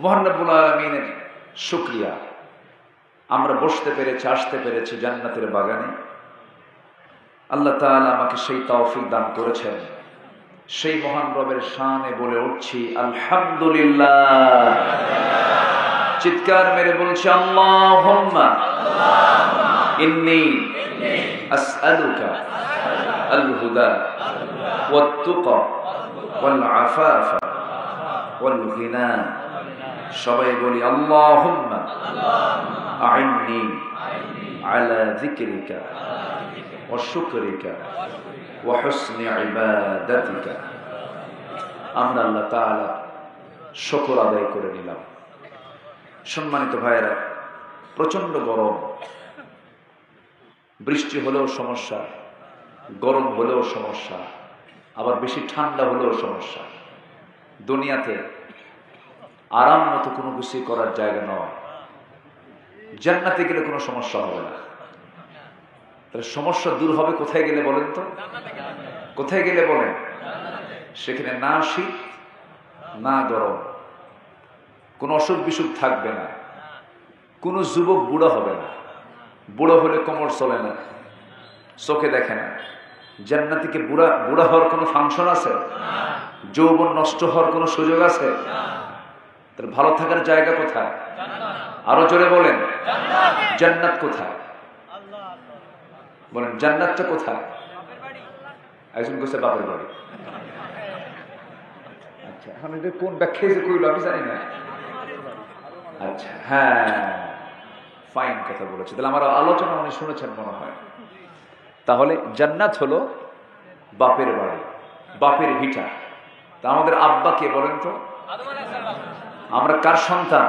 মহান রব্বুল আলামিনের শুকরিয়া, আমরা বসতে পেরেছি, আসতে পেরেছি জান্নাতের বাগানে। আল্লাহ তাআলা আমাকে সেই তৌফিক দান করেছেন। সেই মহান রবের শানে বলে উঠছি আলহামদুলিল্লাহ। চিৎকার মেরে বলছি আল্লাহুম্মা ইন্নী আসআলুকা আল হুদা ওয়াত তুকা ওয়াল আফাফা ওয়াল গিনা। সবাই বলি আল্লাহুম্মা আইন্নি আলা যিকরিকা ওয়া শুকরিকা ওয়া হুসনি ইবাদাতিকা। আমরা আল্লাহ তাআলা শুকর আদায় করে নিলাম। সম্মানিত ভাইয়েরা, প্রচন্ড গরম, বৃষ্টি হলেও সমস্যা, গরম হলেও সমস্যা, আবার বেশি ঠান্ডা হলেও সমস্যা। দুনিয়াতে আরাম মতো কোনো কিছুই করার জায়গা নয়। জান্নাতে গেলে কোনো সমস্যা হবে না। তাহলে সমস্যা দূর হবে কোথায় গেলে বলেন তো? কোথায় গেলে বলেন? সেখানে না শীত না গরম, কোনো অসুখ বিসুখ থাকবে না, কোনো যুবক বুড়ো হবে না। বুড়ো হলে কোমর চলে না, চোখে দেখে না। জান্নাতীকে বুড়া হওয়ার কোনো ফাংশন আছে? যৌবন নষ্ট হওয়ার কোনো সুযোগ আছে? তাহলে ভালো থাকার জায়গা কোথায়? আরো জোরে বলেন, জান্নাত কোথায়? বলেন জান্নাতটা কোথায়? একজন কোথায়? বাপের বাড়ি। আচ্ছা, এখন এটা কোন ব্যাখ্যা যে কইল আমি জানি না। আচ্ছা, হ্যাঁ, ফাইন কথা বলেছে। তাহলে আমার আলোচনা উনি শুনেছেন মনে হয়। তাহলে জান্নাত হলো বাপের বাড়ি, বাপের ভিটা। তা আমাদের আব্বা কে বলেন তো? আমরা কার সন্তান?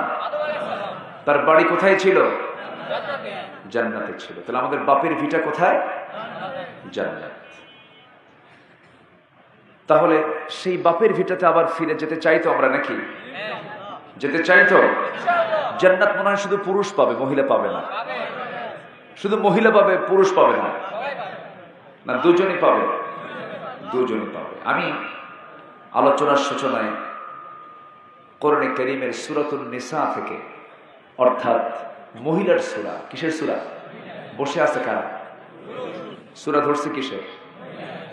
তার বাড়ি কোথায় ছিল? জান্নাতে ছিল। তাহলে আমাদের বাপের ভিটা কোথায়? জান্নাত। তাহলে সেই বাপের ভিটাতে আবার ফিরে যেতে চাইতো আমরা নাকি? যেতে চাইতো। জান্নাত মনে হয় শুধু পুরুষ পাবে, মহিলা পাবে না। শুধু মহিলা পাবে, পুরুষ পাবে না? না, দুজনই পাবে। দুজনই পাবে। আমি আলোচনার সূচনায় কোরআনে কারীমের সূরাতুন নিসা থেকে, অর্থাৎ মহিলার সূরা। কিসের সূরা? বসে আছে কারা? সূরা ধরছে কিসে?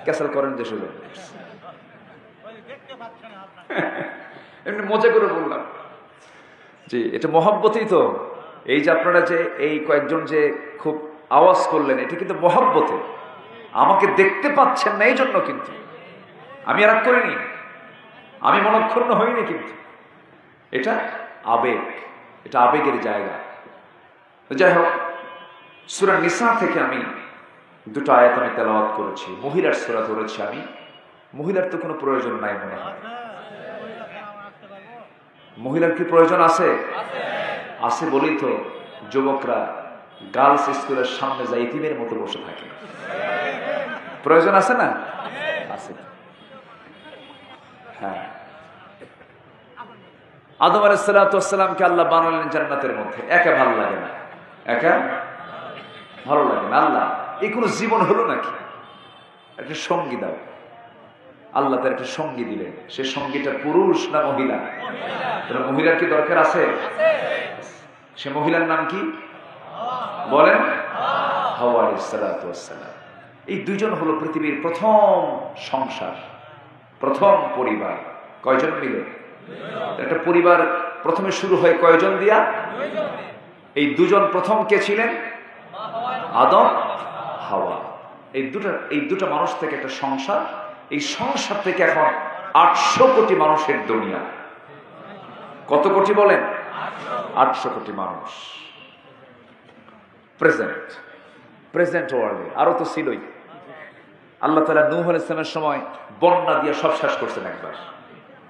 ক্যাসেল করেন যে শুরু এমনি মজা করে বললাম যে এটা মহব্বতেই তো। এই যে আপনারা যে এই কয়েকজন যে খুব আওয়াজ করলেন, এটা কিন্তু মহব্বতে। আমাকে দেখতে পাচ্ছেন না এই জন্য, কিন্তু আমি রাগ করিনি, আমি মনক্ষুণ্ণ হইনি, কিন্তু এটা আবেগ, এটা আবেগের জায়গা। যাই হোক, সূরা নিসা থেকে আমি দুটো আয়াত আমি তেলাওয়াত করেছি। মহিলার সূরা ধরেছি আমি। মহিলার তো কোনো প্রয়োজন নাই মনে হয়। মহিলার কি প্রয়োজন আছে? আছে বলেই তো যুবকরা গার্লস স্কুলের সামনে যায় ইতিমের মতো বসে থাকে। প্রয়োজন আছে না? আছে। হ্যাঁ, আদম আলাইহিস সালামকে আল্লাহ বানালেন জান্নাতের মধ্যে। একা ভালো লাগে না, একা ভালো লাগে না। আল্লাহ এই কোনো জীবন হলো নাকি? একটা সঙ্গী দাও। আল্লাহ তার একটা সঙ্গী দিলেন। সে সঙ্গীটা পুরুষ না মহিলা? মহিলার কি দরকার আছে? সে মহিলার নাম কি বলেন? হাওয়া আলাইহিস সালাম। এই দুইজন হলো পৃথিবীর প্রথম সংসার, প্রথম পরিবার। কয়জন মিলে একটা পরিবার প্রথমে শুরু হয়? কয়জন দিয়া? এই দুজন প্রথম কে ছিলেন? আদম, হাওয়া। এই দুটো মানুষ থেকে একটা সংসার। এই সংসার থেকে এখন 800 কোটি মানুষের দুনিয়া। কত কোটি বলেন? 800 কোটি মানুষ প্রেজেন্ট ওয়ার্ল্ডে। আরো তো ছিলই। আল্লাহ তাআলা নূহ আলাইহিস সালামের সময় বন্যা দিয়ে সব শেষ করছেন। একবার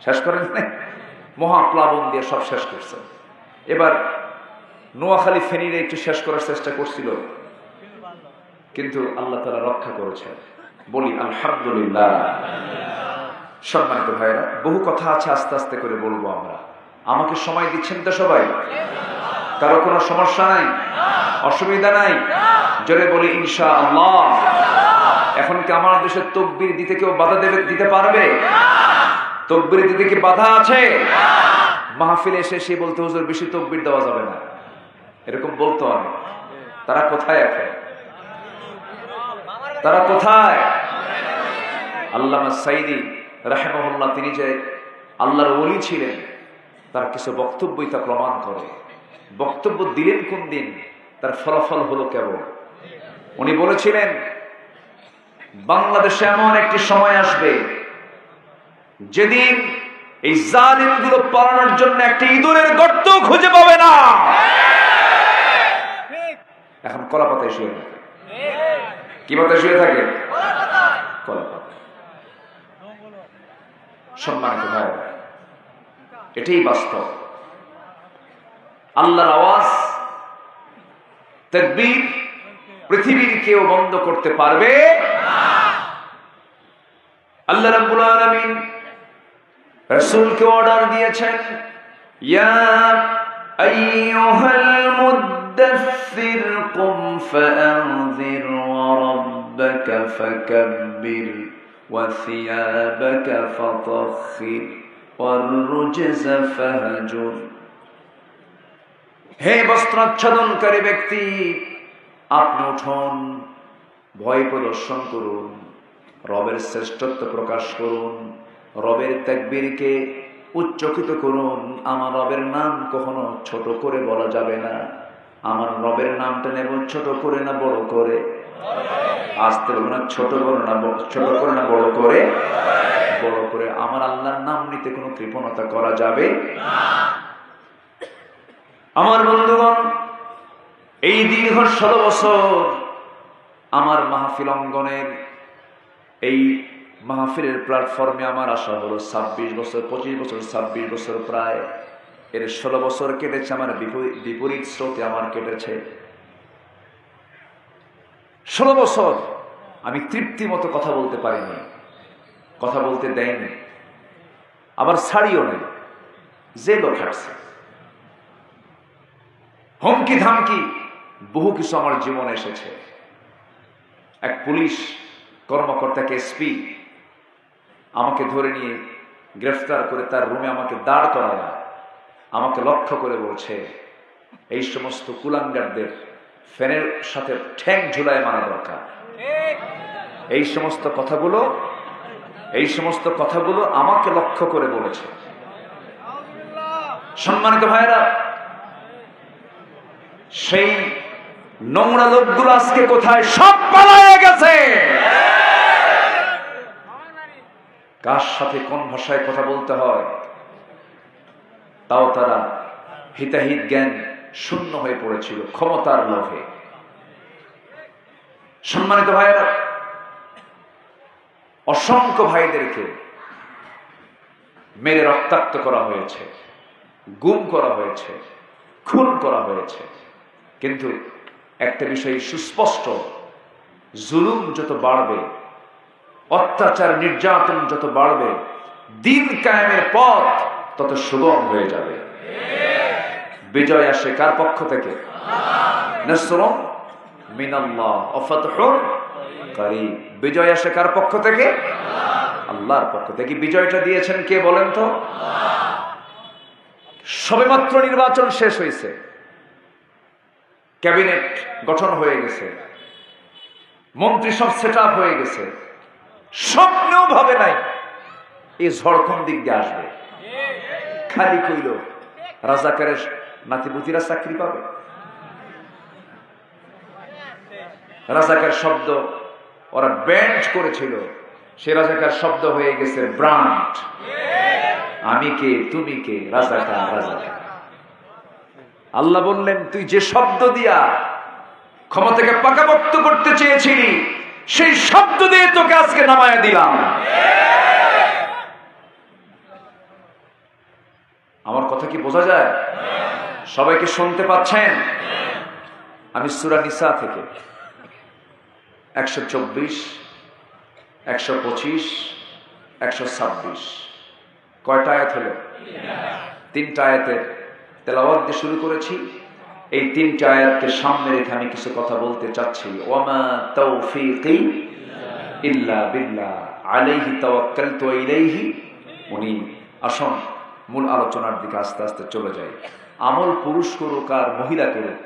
শেষ করেন নাই? মহাপ্লাবন দিয়ে সব শেষ করছেন। এবার নোয়াখালী ফেনীরে একটু শেষ করার চেষ্টা করছিল, কিন্তু আল্লাহ তাআলা রক্ষা করেছেন। বলি আলহামদুলিল্লাহ। সম্মানিত ভাইরা, বহু কথা আছে, আস্তে আস্তে করে বলবো আমরা। আমাকে সময় দিচ্ছেন তো সবাই? কারো কোনো সমস্যা নাই? অসুবিধা নাই? জোরে বলি ইনশাআল্লাহ। এখন কি আমার দেশে তাকবীর দিতে কেউ বাধা দিতে পারবে? তাকবীর দিতে কি বাধা আছে? মাহফিলে এসে সে বলতে হুজুর বেশি তাকবীর দেওয়া যাবে না, এরকম বলতো অনেক। তারা কোথায় এখন? তারা কোথায়? আল্লামা সাইদি রাহিমাহুল্লাহ, তিনি যে আল্লাহর ওলি ছিলেন, তার কিছু বক্তব্যই তা প্রমাণ করে। বক্তব্য দিলেন কোন দিন, তার ফলাফল হলো কেবল। উনি বলেছিলেন, বাংলাদেশে এমন একটি সময় আসবে যেদিন এই জালিমগুলো পালানোর জন্য একটি ইঁদুরের গর্ত খুঁজে পাবে না। এখন কলা পাতায় শুয়ে থাকে। কি পাতায় শুয়ে থাকে? কলা পাতা। সম্মানিত ভাই, এটাই বাস্তব। আল্লাহর আওয়াজ, তাকবীর পৃথিবীর কেউ বন্ধ করতে পারবে না। আল্লাহ রাব্বুল আলামিন রাসূলকে অর্ডার দিয়েছেন, ইয়া আইয়ুহাল মুদ্দাসসির কুম ফাআনযির ওয়া রাব্বাকা ফাকাব্বির ওয়া সিয়াবাকা ফাতাহহির ওয়ার রুজজা ফাহজুর। হে বস্ত্রাচ্ছাদনকারী ব্যক্তি, আপনি উঠুন, ভয় প্রদর্শন করুন, রবের শ্রেষ্ঠত্ব প্রকাশ করুন, রবের তাকবীরকে উচ্চকিত করুন। আমার রবের নাম কখনো ছোট করে বলা যাবে না। আমার রবের নামটা নেব ছোট করে না বড় করে? আসতে বলবো না, ছোট করে না, ছোট করে না বড় করে? বড় করে। আমার আল্লাহর নাম নিতে কোনো কৃপণতা করা যাবে না। আমার বন্ধুগণ, এই দীর্ঘ 16 বছর আমার মাহফিল অঙ্গনের, এই মাহফিলের প্ল্যাটফর্মে আমার আসা হলো 26 বছর, 25 বছর, 26 বছর প্রায়। এর 16 বছর কেটেছে আমার বিপরীত স্রোতে আমার কেটেছে। 16 বছর আমি তৃপ্তি মতো কথা বলতে পারিনি, কথা বলতে দেয়নি, আবার ছাড়িও নেই, জেলও খাটছে। হুমকি ধামকি বহু কিছু আমার জীবনে এসেছে। এক পুলিশ কর্মকর্তাকে, এসপি, আমাকে ধরে নিয়ে গ্রেফতার করে তার রুমে আমাকে দাঁড় করায়, আমাকে লক্ষ্য করে বলছে, এই সমস্ত কুলাঙ্গারদের ফ্যানের সাথে ঠ্যাং ঝুলায় মারা দরকার। এই সমস্ত কথাগুলো আমাকে লক্ষ্য করে বলেছে। সম্মানিত ভাইরা, সেই নোংরা লোকগুলো আজকে কোথায়? সব পালায়ে গেছে। কার সাথে কোন ভাষায় কথা বলতে হয় তাও তারা হিতাহিত জ্ঞান শূন্য হয়ে পড়েছিল ক্ষমতার লোভে। সম্মানিত ভাইয়েরা, অসংখ্য ভাইদেরকে মেরে রক্তাক্ত করা হয়েছে, গুম করা হয়েছে, খুন করা হয়েছে। কিন্তু একটা বিষয় সুস্পষ্ট, জুলুম যত বাড়বে, অত্যাচার নির্যাতন যত বাড়বে, দিন কায়েমের পথ তত সুগম হয়ে যাবে। বিজয় আসে কার পক্ষ থেকে? নাসরুম মিনাল্লাহ ওয়া ফাতহুন করিব। বিজয় আসে কার পক্ষ থেকে? আল্লাহর পক্ষ থেকে। বিজয়টা দিয়েছেন কে বলেন তো? সবেমাত্র নির্বাচন শেষ হয়েছে, ক্যাবিনেট গঠন হয়ে গেছে, মন্ত্রী সব সেট আপ হয়ে গেছে। স্বপ্নেও ভাবে নাই এই ঝড় কোন দিক দিয়ে আসবে। খালি কইল রাজাকারের নাতিপুতিরা চাকরি পাবে। রাজাকার শব্দ ওরা ব্যান্ড করেছিল, সে রাজাকার শব্দ হয়ে গেছে ব্রান্ড। আমি কে, তুমি কে, রাজাকার, রাজাকার। আল্লাহ বললেন, তুই যে শব্দ দিয়া ক্ষমতাকে পাকাপোক্ত করতে চেয়েছিলি, সেই শব্দ দিয়ে তোকে আজকে নামায়া দিলাম। আমার কথা কি বোঝা যায়? সবাইকে শুনতে পাচ্ছেন? আমি সূরা নিসা থেকে 124, 125, 126 কয়টা আয়াত হলো? 3টা আয়াতের তেলাওয়াত দিয়ে শুরু করেছি। এই 3টা আয়াতকে সামনে রেখে আমি কিছু কথা বলতে চাচ্ছি। ওয়ামা তাওফীকি ইল্লা বিল্লাহ আলাইহি তাওয়াক্কালতু ওয়া ইলাইহি উনীব। আসুন মূল আলোচনার দিকে আস্তে আস্তে চলে যাই। আমল পুরুষ করুক আর মহিলা করুক,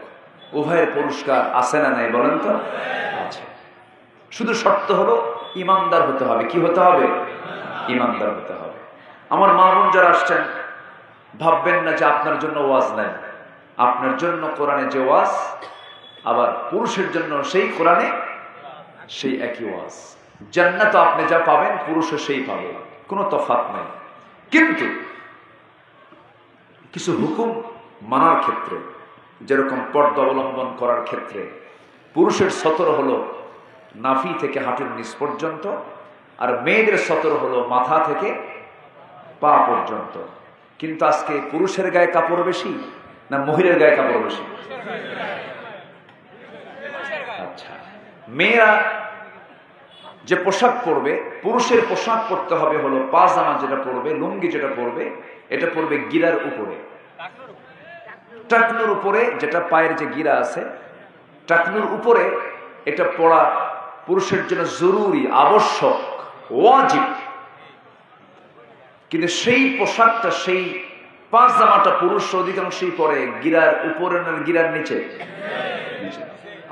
উভয়ের পুরস্কার আছে না নাই বলেন তো? আছে। শুধু শর্ত হলো ইমানদার হতে হবে। কি হতে হবে? ইমানদার হতে হবে। আমার মা বোন যারা আসছেন, ভাববেন না যে আপনার জন্য ওয়াজ নাই। আপনার জন্য কোরআনে যে ওয়াজ, আবার পুরুষের জন্য সেই কোরআনে সেই একই ওয়াজ। জান্নাত আপনি যা পাবেন পুরুষও সেই পাবে, কোনো তফাৎ নাই। কিন্তু কিছু হুকুম মানার ক্ষেত্রে, যেরকম পর্দা অবলম্বন করার ক্ষেত্রে পুরুষের সতর হলো নাভি থেকে হাঁটুর নিচ পর্যন্ত, আর মেয়েদের সতর হলো মাথা থেকে পা পর্যন্ত। কিন্তু আজকে পুরুষের গায়ে কাপড় বেশি না মহিলার গায়ে কাপড় বেশি? আচ্ছা, মেয়েরা যে পোশাক পরবে, পুরুষের পোশাক পরতে হবে হলো পাজামা যেটা পরবে, লুঙ্গি যেটা পরবে, এটা পরবে গিরার উপরে, টাকনুর উপরে, যেটা পায়ের যে গিরা আছে টাকনুর উপরে, এটা পরা পুরুষের জন্য জরুরি, আবশ্যক, ওয়াজিব। কিন্তু সেই পোশাকটা, সেই পাজামাটা পুরুষ অধিকাংশই পরে গিরার উপরে না গিরার নিচে?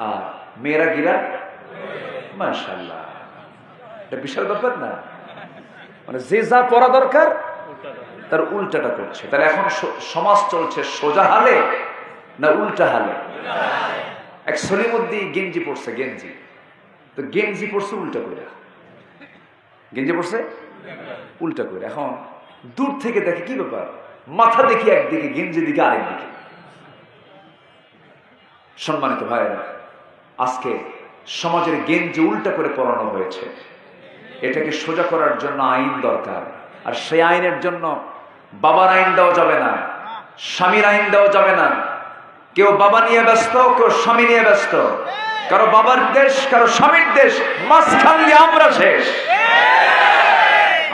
আর মেয়েরা গিরার, মাশাআল্লাহ, এটা বিশাল ব্যাপার না? মানে যে যা পরা দরকার তার উল্টাটা করছে। তাহলে এখন সমাজ চলছে সোজা হালে না উল্টা হালে? এক সলিমুদ্দিন গেঞ্জি পড়ছে, গেঞ্জি তো গেঞ্জি পড়ছে উল্টা করে, গেঞ্জি পড়ছে উল্টা করে। এখন দূর থেকে দেখে কি ব্যাপার, মাথা দেখি একদিকে, গেঞ্জি দিকে আরেকদিকে। সম্মানিত ভাইয়েরা, আজকে সমাজের গেঞ্জি উল্টা করে পরানো হয়েছে। এটাকে সোজা করার জন্য আইন দরকার, আর সেই আইনের জন্য বাবার আইন দেওয়া যাবে না, স্বামীর আইন দেওয়া যাবে না। কেউ বাবা নিয়ে ব্যস্ত, কেউ স্বামী নিয়ে ব্যস্ত, কারো বাবার দেশ, কারো স্বামীর দেশ, মাঝখান দিয়ে আমরা শেষ।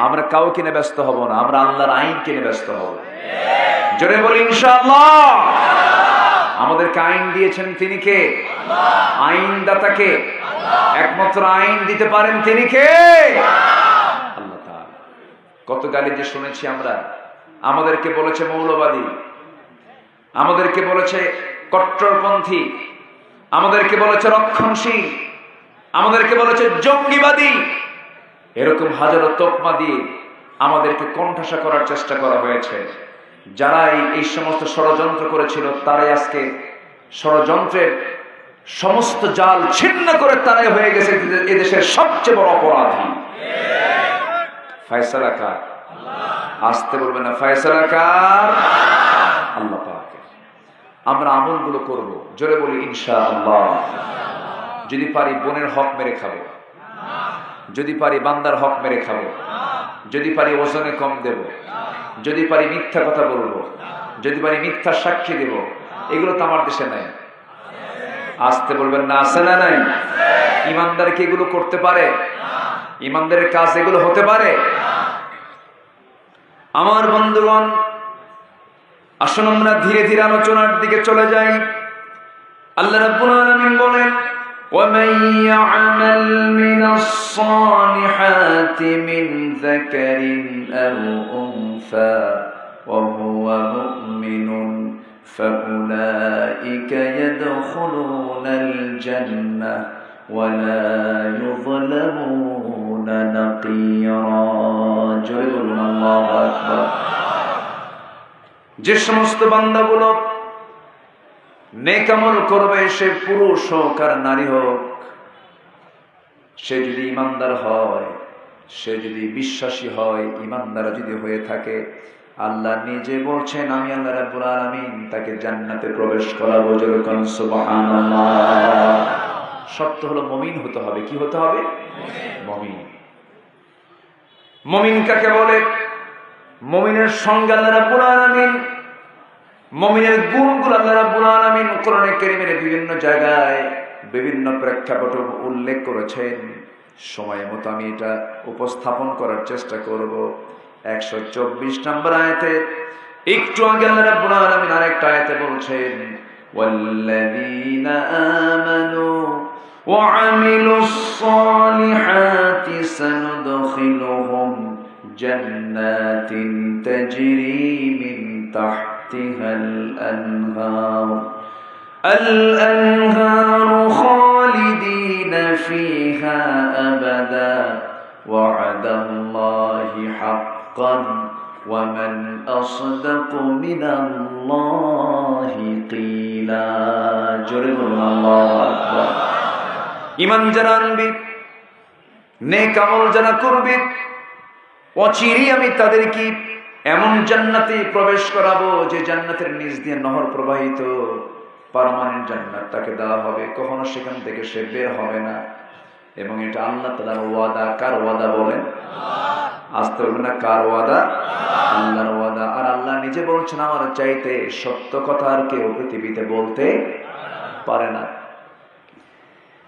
আমরা কাউ কিনে ব্যস্ত হব না, আমরা আল্লাহর আইন কিনে ব্যস্ত হব। জোরে বলি ইনশাআল্লাহ। আমাদেরকে আইন দিয়েছেন তিনি কে? আইনদাতা কে? একমাত্র আইন দিতে পারেন তিনি কে? আল্লাহ তাআলা। কত গালি যে শুনেছি আমরা। আমাদেরকে বলেছে মৌলবাদী, আমাদেরকে বলেছে কট্টরপন্থী, আমাদেরকে বলেছে রক্ষণশীল, আমাদেরকে বলেছে জঙ্গিবাদী। এরকম হাজারো তকমা দিয়ে আমাদেরকে কণ্ঠাসা করার চেষ্টা করা হয়েছে। যারাই এই সমস্ত ষড়যন্ত্র করেছিল, তারাই আজকে ষড়যন্ত্রের সমস্ত জাল ছিন্ন করে তারাই হয়ে গেছে এদেশের সবচেয়ে বড় অপরাধী। ফয়সালা কার? আসতে বলবে না, ফয়সালা কার? আল্লাহ পাকের। আমরা আমলগুলো করব, জোরে বলি ইনশাআল্লাহ। যদি পারি বোনের হক মেরে খাবো, যদি পারি বান্দার হক মেরে খাবো, যদি পারি ওজনে কম দেব, যদি পারি মিথ্যা কথা বলবো, যদি পারি মিথ্যা সাক্ষী দেব। এগুলো তো আমার দেশে নাই। আসতে বলবেন না, আছে না নাই? ইমানদার কি এগুলো করতে পারে? ইমানদারের কাজ এগুলো হতে পারে? আমার বন্ধুগণ, আসুন আমরা ধীরে ধীরে আলোচনার দিকে চলে যাই। আল্লাহ রাব্বুল আলামিন বলেন, وَمَن يَعْمَلْ مِنَ الصَّالِحَاتِ مِنْ ذَكَرٍ أَوْ أُنثَىٰ وَهُوَ مُؤْمِنٌ فَأُولَٰئِكَ يَدْخُلُونَ الْجَنَّةَ وَلَا يُظْلَمُونَ نَقِيرًا। জোরে বলুন আল্লাহু আকবার। যে সমস্ত বান্দাগুলো নেক আমল করবে, সে পুরুষ হোক আর নারী হোক, সে যদি ইমানদার হয়, সে যদি বিশ্বাসী হয়, ইমানদার যদি হয়ে থাকে, আল্লাহ নিজে বলছেন আমি আল্লাহ রাব্বুল আলামিন তাকে জান্নাতে প্রবেশ করাবো। জোরে কোন সুবহানাল্লাহ। শর্ত হলো মুমিন হতে হবে। কি হতে হবে? মুমিন। মুমিন কাকে বলে? মুমিনের সঙ্গে আল্লাহ রাব্বুল আলামিন, মুমিনের গুণগুলো আল্লাহ রাব্বুল আলামিন কোরআনে কারীমের বিভিন্ন জায়গায় বিভিন্ন প্রেক্ষাপটে উল্লেখ করেছেন। সময় মতো আমি এটা উপস্থাপন করার চেষ্টা করব। 124 নম্বর আয়াতে একটু আগে আল্লাহ রাব্বুল আলামিন আরেকটা আয়াতে বলছেন, ওয়াল্লাযীনা আমানু ওয়া আমিলুস সালিহাতি সানুদখিলুহুম জান্নাতিন তাজরি মিন তাহতিহাল আনহার الأنهار خالدين فيها أبدا وعد الله حقا ومن أصدق من الله قيلا جرب الله أكبر ইমান যারা আনবে নেক আমল যারা করবে অচিরেই আমি তাদেরকে এমন জান্নাতে প্রবেশ করাবো যে জান্নাতের নিচ দিয়ে নহর প্রবাহিত পার্মানেন্ট জান্নাত তাকে দেওয়া হবে, কখনো সেখান থেকে সে বের হবে না। এবং এটা আল্লাহ তাআলার ওয়াদা। কার ওয়াদা বলেন? আসতে বলবেন না, কার ওয়াদা? আল্লাহর ওয়াদা। আর আল্লাহ নিজে বলছেন আমার চাইতে সত্য কথা আর কেউ পৃথিবীতে বলতে পারে না।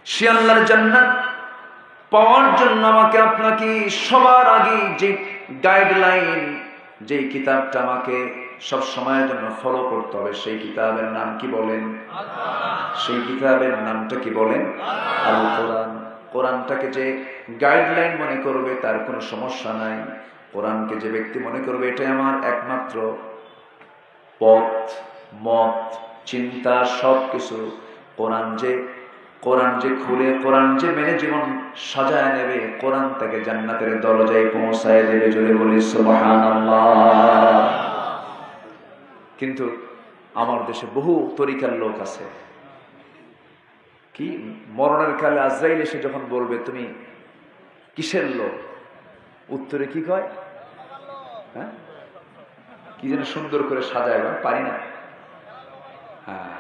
সে আল্লাহর জান্নাত পাওয়ার জন্য আমাকে আপনাকে সবার আগে যে গাইডলাইন, যে কিতাবটা আমাকে সব সময়ের জন্য ফলো করতে হবে, সেই কিতাবের নাম কি বলেন? সেই কিতাবের নামটা কি বলেন? আল কোরআন। কোরআনটাকে যে গাইডলাইন মনে করবে তার কোনো সমস্যা নাই। কোরআনকে যে ব্যক্তি মনে করবে এটাই আমার একমাত্র পথ, মত, চিন্তা, সব কিছু, কোরআন যে খুলে, কোরআন যে মেনে জীবন সাজায় নেবে, কোরআন তাকে জান্নাতের দরজায় পৌঁছায় দেবে। যদি বলি সুবহানাল্লাহ। কিন্তু আমার দেশে বহু তরিকার লোক আছে, কি মরণের কালে আজরাইল এসে যখন বলবে তুমি কিসের লোক, উত্তরে কি কয়? হ্যাঁ, কি যেন সুন্দর করে সাজায়, পারি না। হ্যাঁ,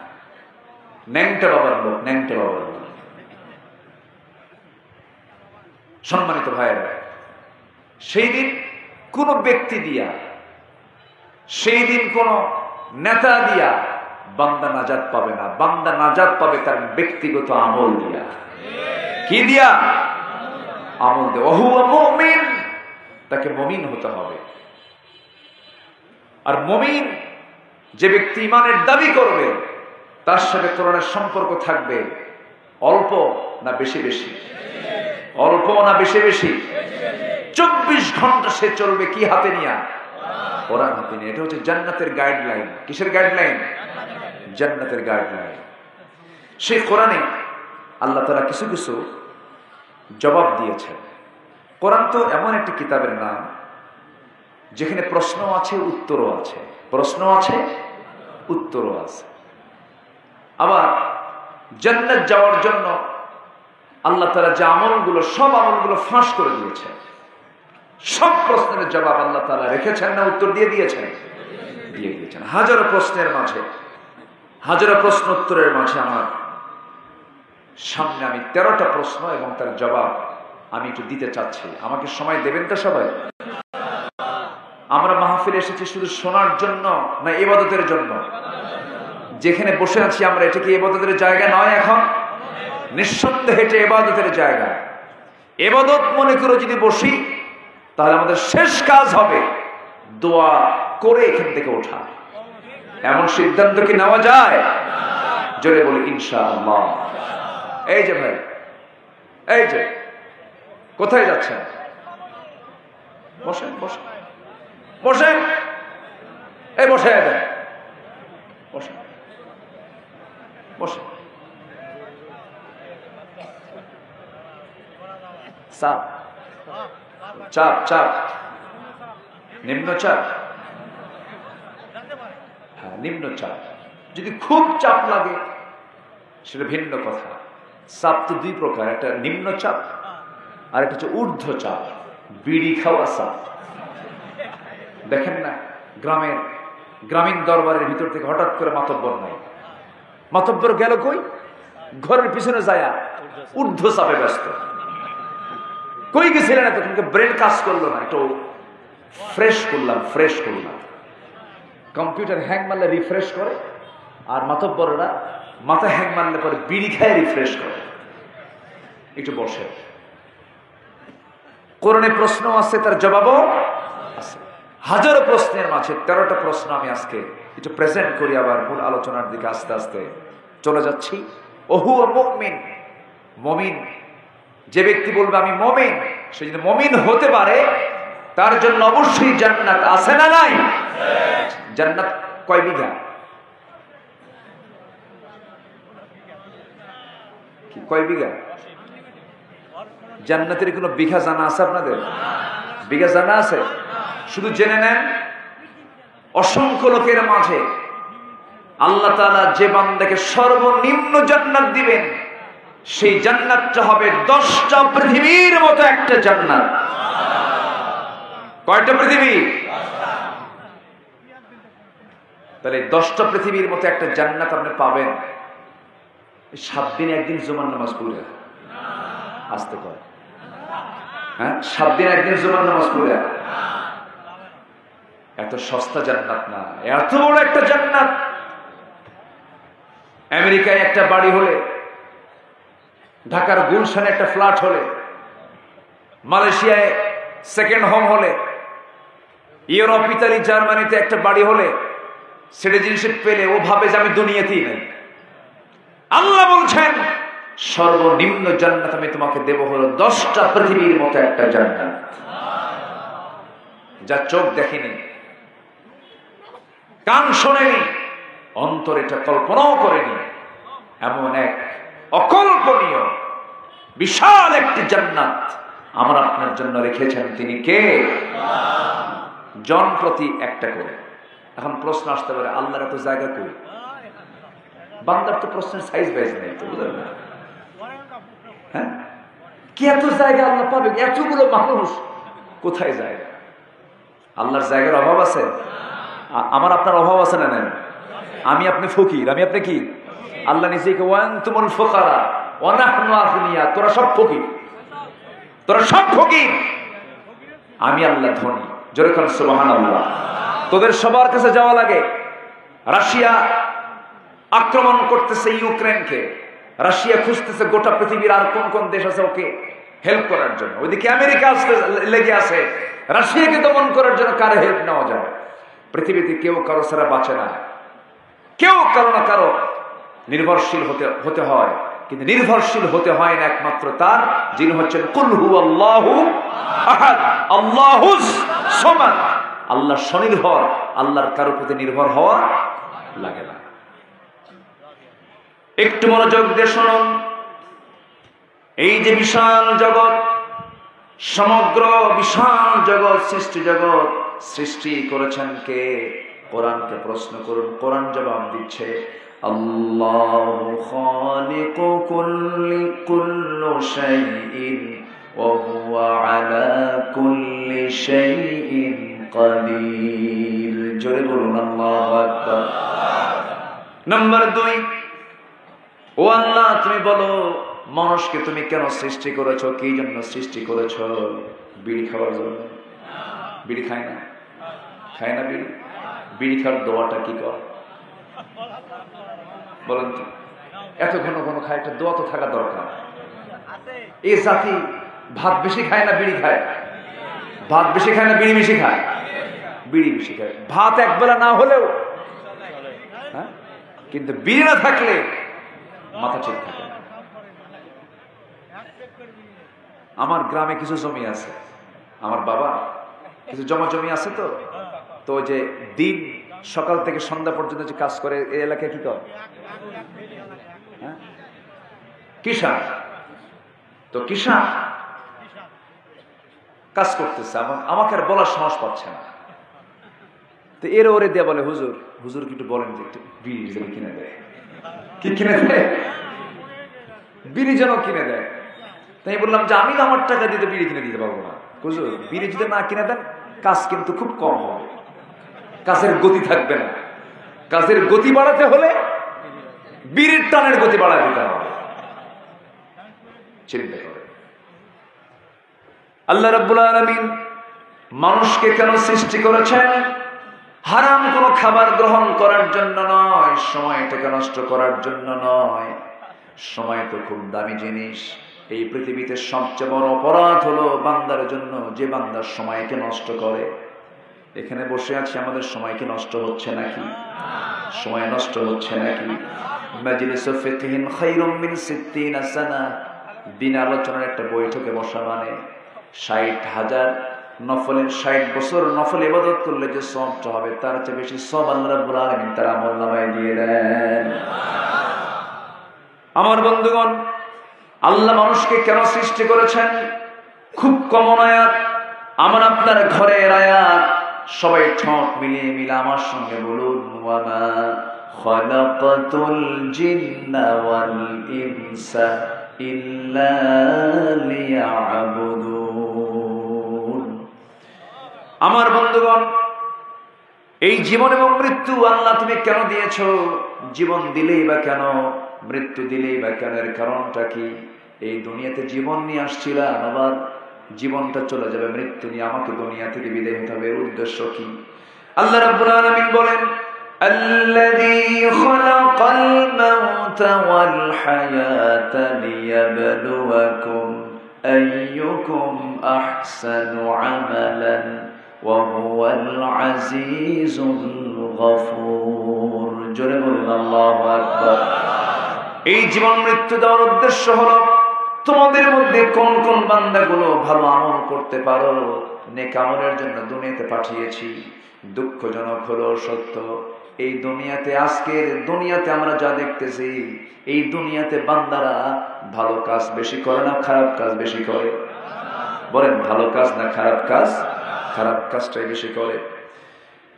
ন্যাংটা বাবার লোক, ন্যাংটা বাবার লোক। সম্মানিত ভাইয়েরা, সেই দিন কোন ব্যক্তি দিয়া, সেই দিন কোন নেতা দিয়া বান্দা নাজাত পাবে না। বান্দা নাজাত পাবে তার ব্যক্তিগত আমল দিয়া। কি দিয়া? আমল দিয়া। ওহুয়া মুমিন, তাকে মুমিন হতে হবে। আর মুমিন যে ব্যক্তি ঈমানের দাবি করবে তার সাথে কোরআনের সম্পর্ক থাকবে অল্প না বেশি বেশি? অল্প না বেশি বেশি? 24 ঘন্টা সে চলবে কি হাতে নিয়ে? কোরআন হাতে নিয়ে। এটা হচ্ছে জান্নাতের গাইডলাইন। কিসের গাইডলাইন? জান্নাতের গাইডলাইন। সেই কোরআনে আল্লাহ তাআলা কিছু কিছু জবাব দিয়েছেন। কোরআন তো এমন একটি কিতাবের নাম যেখানে প্রশ্ন আছে, উত্তরও আছে। প্রশ্ন আছে, উত্তরও আছে। আবার জান্নাত যাওয়ার জন্য আল্লাহ তাআলা যে আমলগুলো, সব আমলগুলো ফাঁস করে দিয়েছেন। সব প্রশ্নের জবাব আল্লাহ তাআলা রেখেছেন না উত্তর দিয়ে দিয়েছেন? দিয়ে দিয়েছেন। হাজারো প্রশ্নের মাঝে, হাজারো প্রশ্ন উত্তরের মাঝে আমার সামনে আমি 13টা প্রশ্ন এবং তার জবাব আমি একটু দিতে চাচ্ছি। আমাকে সময় দেবেন তো সবাই? আমরা মাহফিলে এসেছি শুধু শোনার জন্য না ইবাদতের জন্য? যেখানে বসে আছি আমরা, এটা কি ইবাদতের জায়গা নয়? এখন নিঃসন্দেহে এটা ইবাদতের জায়গা। ইবাদত মনে করে যদি বসি তাহলে আমাদের শেষ কাজ হবে দোয়া করে এখান থেকে ওঠা। এমন সিদ্ধান্ত কি নেওয়া যায়? জোরে বলি ইনশাআল্লাহ। এই যে ভাই, এই যে কোথায় যাচ্ছেন? বসেন বসেন বসেন, এই বসে দেন, বসেন বসেন। চাপ চাপ চাপ, নিম্ন চাপ। হ্যাঁ, নিম্ন চাপ। যদি খুব চাপ লাগে সেটা ভিন্ন কথা। চাপ তো দুই প্রকার, একটা নিম্ন চাপ আর একটা হচ্ছে ঊর্ধ্ব চাপ, বিড়ি খাওয়া চাপ। দেখেন না গ্রামীণ দরবারের ভিতর থেকে হঠাৎ করে মাতব্বর নাই, মাতব্বর গেল কই? ঘরের পিছনে যায়া ঊর্ধ্ব চাপে ব্যস্ত। কই গেছিলেন? এতক্ষণকে ব্রেন কাজ করলো না, একটু ফ্রেশ করলাম। কম্পিউটার হ্যাং মারলে রিফ্রেশ করে, আর মাতব্বররা মাথা হ্যাং মারলে পরে বিড়ি খায় রিফ্রেশ করে। একটু বসে। কোরআনে প্রশ্ন আছে, তার জবাবও আছে। হাজারো প্রশ্নের মাঝে 13টা প্রশ্ন আমি আজকে একটু প্রেজেন্ট করি, আবার মূল আলোচনার দিকে আস্তে আস্তে চলে যাচ্ছি। ওহুয়া মুমিন, মুমিন যে ব্যক্তি বলবে আমি মুমিন, সে যদি মুমিন হতে পারে তার জন্য অবশ্যই জান্নাত আছে না নাই? জান্নাত কয় বিঘা? কয় বিঘা? জান্নাতের কোনো বিঘা জানা আছে আপনাদের? বিঘা জানা আছে? শুধু জেনে নেন, অসংখ্য লোকের মাঝে আল্লাহ তাআলা যে বান্দাকে সর্বনিম্ন জান্নাত দিবেন, সেই জান্নাতটা হবে 10টা পৃথিবীর মতো একটা জান্নাত। কয়টা পৃথিবী? তাহলে 10টা পৃথিবীর মতো একটা জান্নাত আপনি পাবেন 7 দিনে একদিন জুমার নামাজ পড়ে। আসতে কয়, হ্যাঁ, 7 দিন একদিন জুমার নামাজ পড়ে। এত সস্তা জান্নাত না, এত বড় একটা জান্নাত। আমেরিকায় একটা বাড়ি হলে, ঢাকার গুলশানে একটা ফ্ল্যাট হলে, মালয়েশিয়ায় সেকেন্ড হোম হলে, ইউরোপ, ইতালি, জার্মানিতে একটা বাড়ি হলে, সিটিজেনশিপ পেলে ও ভাবে যে আমি দুনিয়াতেই নেই। আল্লাহ বলছেন সর্বনিম্ন জান্নাত আমি তোমাকে দেব হলো 10টা পৃথিবীর মতো একটা জান্নাত, যা চোখ দেখেনি, কান শোনেনি, অন্তর এটা কল্পনাও করেনি। এমন এক অকল্পনীয় বিশাল একটি জান্নাত আমার আপনার জন্য রেখেছেন। তিনি কে? জন প্রতি একটা করে। এখন প্রশ্ন আসতে পারে, আল্লাহর এত জায়গা কই? বান্দার তো প্রশ্নের সাইজ বাইজ নেই, তো বুঝলেন না? হ্যাঁ, কি এত জায়গা আল্লাহ পাবে? এতগুলো মানুষ কোথায় জায়গা? আল্লাহর জায়গার অভাব আছে? আমার আপনার অভাব আছে না? নেন, আমি আপনি ফকির, আমি আপনি কি? আল্লাহ নিজেকে ওয়ান্তুমুল ফুকারা ওয়া নাহনু আগনিয়া, তোরা সব ফকির, তোরা সব ফকির, আমি আল্লাহ ধনী। জোরে করে সুবহানাল্লাহ। তোদের সবার কাছে যাওয়া লাগে। রাশিয়া আক্রমণ করতেছে ইউক্রেনকে, রাশিয়া খুঁজতেছে গোটা পৃথিবীর আর কোন কোন দেশ আছে ওকে হেল্প করার জন্য। ওইদিকে আমেরিকা আসতে লেগে আছে রাশিয়াকে দমন করার জন্য। কার হেল্প নেওয়া যায়? পৃথিবীতে কেউ কারো ছাড়া বাঁচে না, কেউ কারো না কারো নির্ভরশীল হতে হয়। কিন্তু নির্ভরশীল হতে হয় না একমাত্র তার, যিনি হচ্ছেন কুল হুয়াল্লাহু আহাদ, আল্লাহুস সামাদ। আল্লাহ স্বনির্ভর, আল্লাহর কারো প্রতি নির্ভর হওয়া লাগে না। একটু মনোযোগ দিয়ে শুনুন। এই যে বিশাল জগৎ, সমগ্র বিশাল জগৎ, সৃষ্টি জগৎ সৃষ্টি করেছেন কে? কোরআনকে প্রশ্ন করুন, কোরআন জবাব দিচ্ছে আল্লাহু খালিকু কুল্লি শাইইন ওয়া হুয়া আলা কুল্লি শাইইন কাদির। জোরে বলুন আল্লাহু আকবার। নাম্বার 2, ও আল্লাহ তুমি বলো মানুষকে তুমি কেন সৃষ্টি করেছো, কি জন্য সৃষ্টি করেছো? বিড়ি খাওয়ার জন্য? বিড়ি খায় না? খায় না বিড়ি? বিড়ি খাওয়ার দোয়াটা কি কর বলেন তো? এত ঘন ঘন খায়, একটা দোয়া তো থাকা দরকার। এই জাতি ভাত বেশি খায় না বিড়ি খায়? ভাত বেশি খায় না বিড়ি বেশি খায়? বিড়ি বেশি খায়। ভাত একবেলা না হলেও, হ্যাঁ, কিন্তু বিড়ি না থাকলে মাথা ঠিক থাকে না। আমার গ্রামে কিছু জমি আছে, আমার বাবা কিছু জমি আছে, তো যে দিন সকাল থেকে সন্ধ্যা পর্যন্ত যে কাজ করে, এই এলাকায় কি করে? হ্যাঁ, কিষান। তো কিষান কাজ করতেছে, আমাকে আর বলার সাহস পাচ্ছে না। তো এর ওরে দিয়ে বলে, হুজুর কি একটু বলেন যে একটু বিড়ি যেন কিনে দেয়। কি কিনে দেয়? বিড়ি যেন কিনে দেয়। তাই বললাম যে আমি তো আমার টাকা দিতে বিড়ি কিনে দিতে পারবো না। হুজুর বিড়ি যদি না কিনে দেন কাজ কিন্তু খুব কম হবে, কাজের গতি থাকবে না। কাজের গতি বাড়াতে হলে বিড়ির টানের গতি বাড়ায় দিতে হবে। চিন্তা করে আল্লাহ রাব্বুল আলামিন মানুষকে কেন সৃষ্টি করেছেন? হারাম কোনো খাবার গ্রহণ করার জন্য নয়, সময়টাকে নষ্ট করার জন্য নয়। সময় তো খুব দামি জিনিস। এই পৃথিবীতে সবচেয়ে বড় অপরাধ হলো বান্দার জন্য যে বান্দার সময়কে নষ্ট করে। এখানে বসে আছি, আমাদের সময়কে নষ্ট হচ্ছে নাকি? সময় নষ্ট হচ্ছে নাকি? মাজলিসু ফিকহিন খায়রুম মিন 60 সানা। বিনা আলোচনার একটা বৈঠকে বসা মানে 60,000 নফলের 60 বছর নফল ইবাদত করলে যে সওয়াবটা হবে তার চেয়ে বেশি সওয়াব আল্লাহ রাব্বুল আলামিন তার আমলনামায় দিয়ে দেন। আমার বন্ধুগণ, আল্লাহ মানুষকে কেন সৃষ্টি করেছেন? খুব কমন আয়াত, আমার আপনার ঘরের আয়াত। সবাই ঠোঁট মিলিয়ে আমার সঙ্গে বলুন, ওয়া মা খালাকাতুল জিন্না ওয়াল ইনসা ইল্লা লিয়াবুদুন। আমার বন্ধুগণ, এই জীবন এবং মৃত্যু আল্লাহ তুমি কেন দিয়েছো? জীবন দিলেই বা কেন, মৃত্যু দিলেই বা কেন? এর কারণটা কি? এই দুনিয়াতে জীবন নিয়ে আসছিলাম, আবার জীবনটা চলে যাবে, মৃত্যু নিয়ে আমাকে দুনিয়া থেকে বিদায় হতে হবে। এর উদ্দেশ্য কি? আল্লাহ রাব্বুল আলামিন বলেন, আল্লাযী খালাকাল মাউতা ওয়াল হায়াতা লিয়াবলুয়াকুম আইয়ুকুম আহসানু আমালান ওয়া হুয়াল আজিজুল গফুর। জোরে বলুন আল্লাহু আকবার। এই জীবন মৃত্যু দেওয়ার উদ্দেশ্য হলো তোমাদের মধ্যে কোন কোন বান্দাগুলো ভালো আমল করতে পারো, নেক আমলের জন্য দুনিয়াতে পাঠিয়েছি। দুঃখজনক হলো সত্য, এই দুনিয়াতে, আজকের দুনিয়াতে আমরা যা দেখতেছি, এই দুনিয়াতে বান্দারা ভালো কাজ বেশি করে না খারাপ কাজ বেশি করে? বলেন, ভালো কাজ না খারাপ কাজ? খারাপ কাজটাই বেশি করে।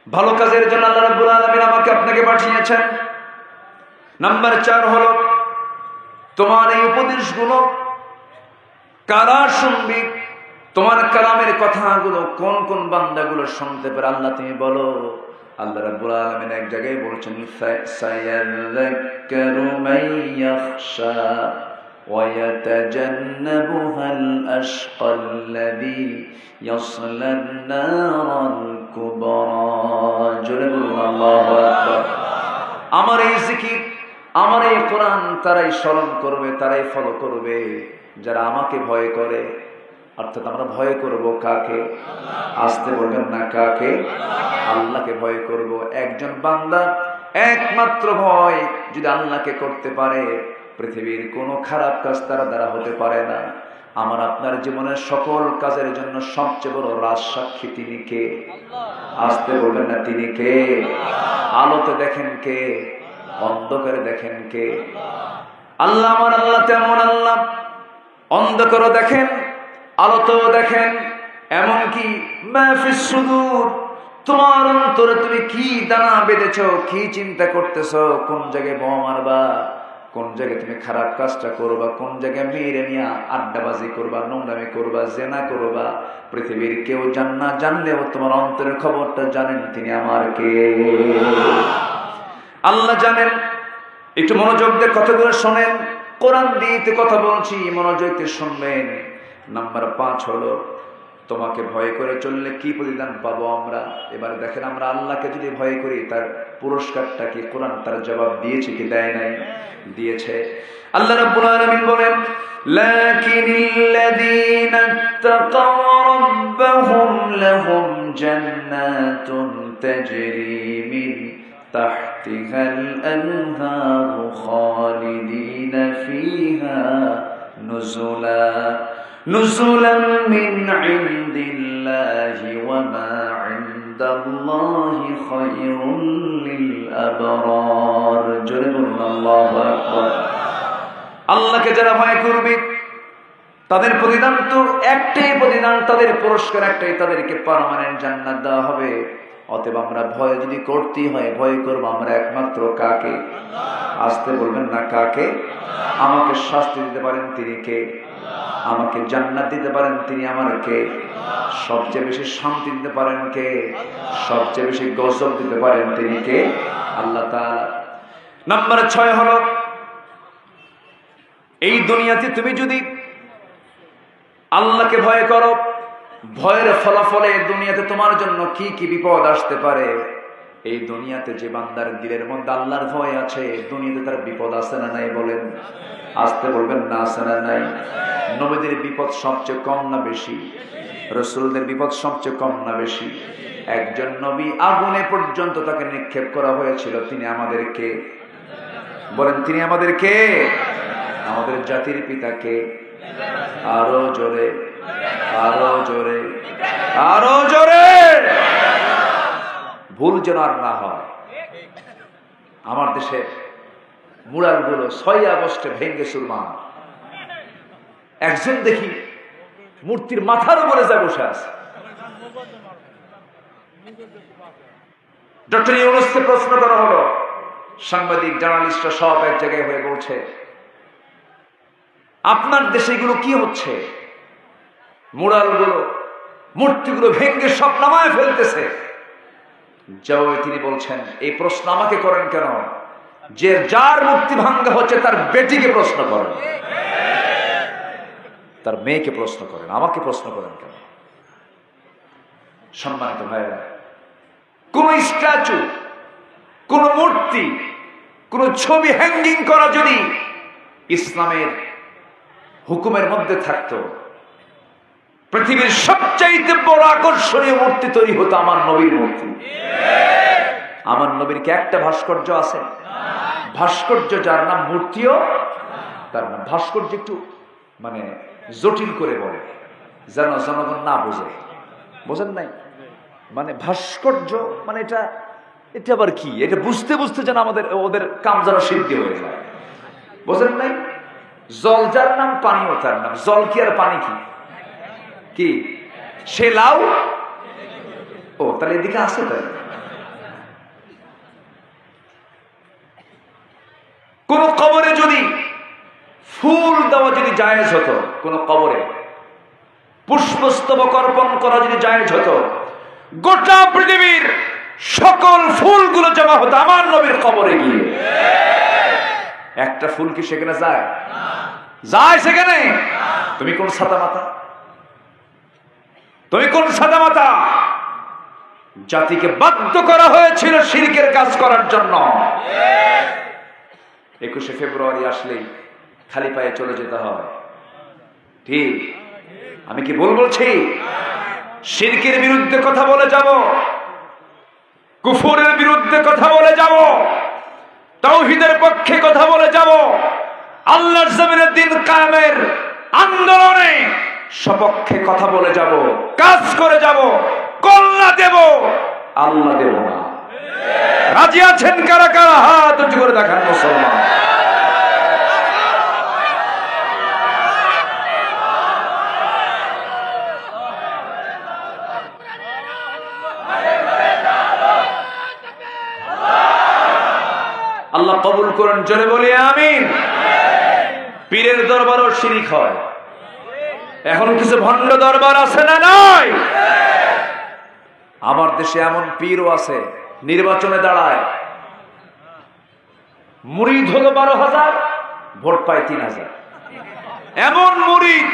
ভালো কাজের জন্য আল্লাহ রাব্বুল আলামিন আমাকে আপনাকে পাঠিয়েছেন। নাম্বার 4 হলো, তোমার এই উপদেশগুলো কারা শুনবে? তোমার কালামের কথাগুলো কোন কোন বান্দাগুলো শুনতে পারে? আল্লাহ তুমি বলো। আল্লাহ রাব্বুল আলামিন এক জায়গায় বলছেন, সায়াযাক্কারু মান ইয়াখশা ওয়া ইয়াতাজান্নাবুহাল আশকাল্লাযী ইয়াসলান নারাল কুবরা। জোরে বলুন আল্লাহু আকবার। আমার এই জিকির, আমার এই কোরআন তারাই স্মরণ করবে, তারাই ফলো করবে যারা আমাকে ভয় করে। অর্থাৎ আমরা ভয় করব কাকে? আসতে বলবেন না, কাকে? আল্লাহকে ভয় করব। একজন বান্দা একমাত্র ভয় যদি আল্লাহকে করতে পারে, পৃথিবীর কোনো খারাপ কাজ তার দ্বারা হতে পারে না। আমার আপনার জীবনের সকল কাজের জন্য সবচেয়ে বড় রাজসাক্ষী তিনি কে? আসতে বলবেন না, তিনি কে? আলোতে দেখেন কে? অন্ধকারে দেখেন কে? আল্লাহ। আমার আল্লাহ তেমন আল্লাহ, অন্ধকারও দেখেন, আলোতেও দেখেন। এমনকি মাহফিস সুদূর, তোমার অন্তরে তুমি কি দানা বেঁধেছো, কি চিন্তা করতেছো, কোন জায়গায় বোমা মারবা, কোন জায়গায় তুমি খারাপ কাজটা করবা, কোন জায়গায় মেয়েরে নিয়ে আড্ডাবাজি করবা, নোংরামি করবা, জেনা করবা, পৃথিবীর কেউ জানলেও তোমার অন্তরের খবরটা জানেন তিনি আমার কে? আল্লাহ জানেন। একটু মনোযোগ দিয়ে কথাগুলো শোনেন, কোরআন দিয়ে কথা বলছি, মনোযোগ দিয়ে শুনবেন। নাম্বার 5 হলো, তোমাকে ভয় করে চললে কি প্রতিদান পাবো আমরা? এবার দেখেন, আমরা আল্লাহকে যদি ভয় করি তার পুরস্কারটা কি? কোরআন তার জবাব দিয়েছে কি দেয় নাই? দিয়েছে। আল্লাহ রাব্বুল আলামিন বলেন, লাকিনিল্লাযীনা তাকাও রাব্বাহুম লাহুম জান্নাতুন তাজরি মিন তাহতিহাল আনহারু খালিদিনা ফিহা নুজুলান মিন ইনদিল্লাহি ওয়া মা ইনদাল্লাহি খায়রুল লিল আবরার। জোরে বলুন আল্লাহু আকবার। আল্লাহকে যারা ভয় করবে তাদের প্রতিদান তো একটাই প্রতিদান, তাদের পুরস্কার একটাই, তাদেরকে পার্মানেন্ট জান্নাত দেওয়া হবে। অতএব আমরা ভয় যদি করতে হয়, ভয় করবো আমরা একমাত্র কাকে? আসতে বলবেন না, কাকে? আমাকে শাস্তি দিতে পারেন তিনি কে? আমাকে জান্নাত দিতে পারেন তিনি আমার কে? সবচেয়ে বেশি শান্তি দিতে পারেন কে? সবচেয়ে বেশি গজব দিতে পারেন তিনি কে? আল্লাহ তাআলা। নাম্বার 6 হলো, এই দুনিয়াতে তুমি যদি আল্লাহকে ভয় করো, ভয়ের ফলাফলে দুনিয়াতে তোমার জন্য কি কি বিপদ আসতে পারে। এই দুনিয়াতে যে বান্দার দিলের মধ্যে আল্লাহর ভয় আছে, দুনিয়াতে তার বিপদ আছে না নাই? বলেন, আসতে বলবেন না, আছে না নাই? নবীদের বিপদ সবচেয়ে কম না বেশি? রাসূলদের বিপদ সবচেয়ে কম না বেশি? একজন নবী আগুনে পর্যন্ত তাকে নিক্ষেপ করা হয়েছিল, তিনি আমাদের কে? বলেন, তিনি আমাদের কে? আমাদের জাতির পিতা কে? আরো জোরে, আরো জোরে। আরো জোরে। ভুল যেন আর না হয়। আমার দেশের মুরালগুলো 6 আগস্টে ভেঙ্গে চুরমার। একজন দেখি মূর্তির মাথার উপরে যা বসে আছে। ডক্টর ইউনূসকে প্রশ্ন করা হলো, সাংবাদিক জার্নালিস্টরা সব এক জায়গায় হয়ে বলছে, আপনার দেশে এগুলো কি হচ্ছে? মুরালগুলো, মূর্তিগুলো ভেঙ্গে সব নামায় ফেলতেছে। জবাবে তিনি বলছেন, এই প্রশ্ন আমাকে করেন কেন? যে যার মূর্তি ভাঙ্গা হচ্ছে তার বেটিকে প্রশ্ন করেন, তার মেয়েকে প্রশ্ন করেন, আমাকে প্রশ্ন করেন কেন? সম্মানিত ভাইরা, কোন স্ট্যাচু, কোন মূর্তি, কোন ছবি হ্যাঙ্গিং করা যদি ইসলামের হুকুমের মধ্যে থাকতো, পৃথিবীর সবচাইতে বড় আকর্ষণীয় মূর্তি তৈরি হতো আমার নবীর মূর্তি। আমার নবীর কি একটা ভাস্কর্য আছে? ভাস্কর্য যার নাম, মূর্তিও তার নাম। ভাস্কর্য একটু মানে জটিল করে বলে যেন জনগণ না বোঝে। বোঝেন নাই? মানে ভাস্কর্য মানে এটা আবার কি? এটা বুঝতে বুঝতে যেন ওদের কাম যেন সিদ্ধি হয়ে যায়। বোঝেন নাই? জল যার নাম, পানিও তার নাম। জল কি আর পানি কি? কি সে লাউ? ও তাহলে এদিকে আছে। তাই কোন কবরে যদি ফুল দেওয়া যদি জায়েজ হতো, কোন কবরে পুষ্পস্তবক অর্পণ করা যদি জায়েজ হতো, গোটা পৃথিবীর সকল ফুলগুলো জমা হতো আমার নবীর কবরে গিয়ে। একটা ফুল কি সেখানে যায়? যায় সেখানে? তুমি কোন সাদা মাতা? তুমি কোন সাদা মাতা? জাতিকে বাধ্য করা হয়েছিল শিরকের কাজ করার জন্য। 21শে ফেব্রুয়ারি আসলেই খালি পায়ে চলে যেতে হয়। ঠিক আমি কি ভুল বলছি? শিরকের বিরুদ্ধে কথা বলে যাব, কুফরের বিরুদ্ধে কথা বলে যাব, তাওহীদের পক্ষে কথা বলে যাব, আল্লাহর জমিনের দিন কায়েমের আন্দোলনে সপক্ষে কথা বলে যাব, কাজ করে যাব। কল্যাণ দেব, আল্লাহ দেব না। রাজি আছেন কারা কারা? হাত উঁচু করে দেখান মুসলমান। আল্লাহ কবুল করেন, জোরে বলি আমিন। পীরের দরবারও শিরিক হয়। এখন কিছু ভণ্ড দরবার আছে না নাই? আমার দেশে এমন পীরও আছে, নির্বাচনে দাঁড়ায়, মুরিদ হলো 12,000, ভোট পায় 3,000। এমন মুরিদ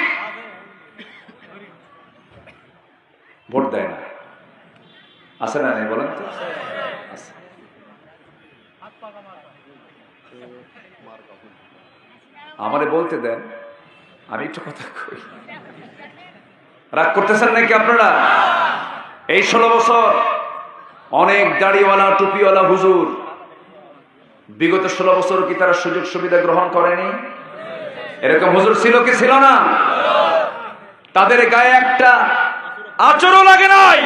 ভোট দেয় না। আছে না নেই বলেন তো? আমারে বলতে দেন, আমি একটু কথা কই। রাগ করতেছেন নাকি আপনারা? এই 16 বছর অনেক দাড়িওয়ালা টুপিওয়ালা হুজুর, বিগত 16 বছর কি তারা সুযোগ সুবিধা গ্রহণ করেনি? এরকম হুজুর ছিল কি ছিল না? তাদের গায়ে একটা আচরও লাগে নাই।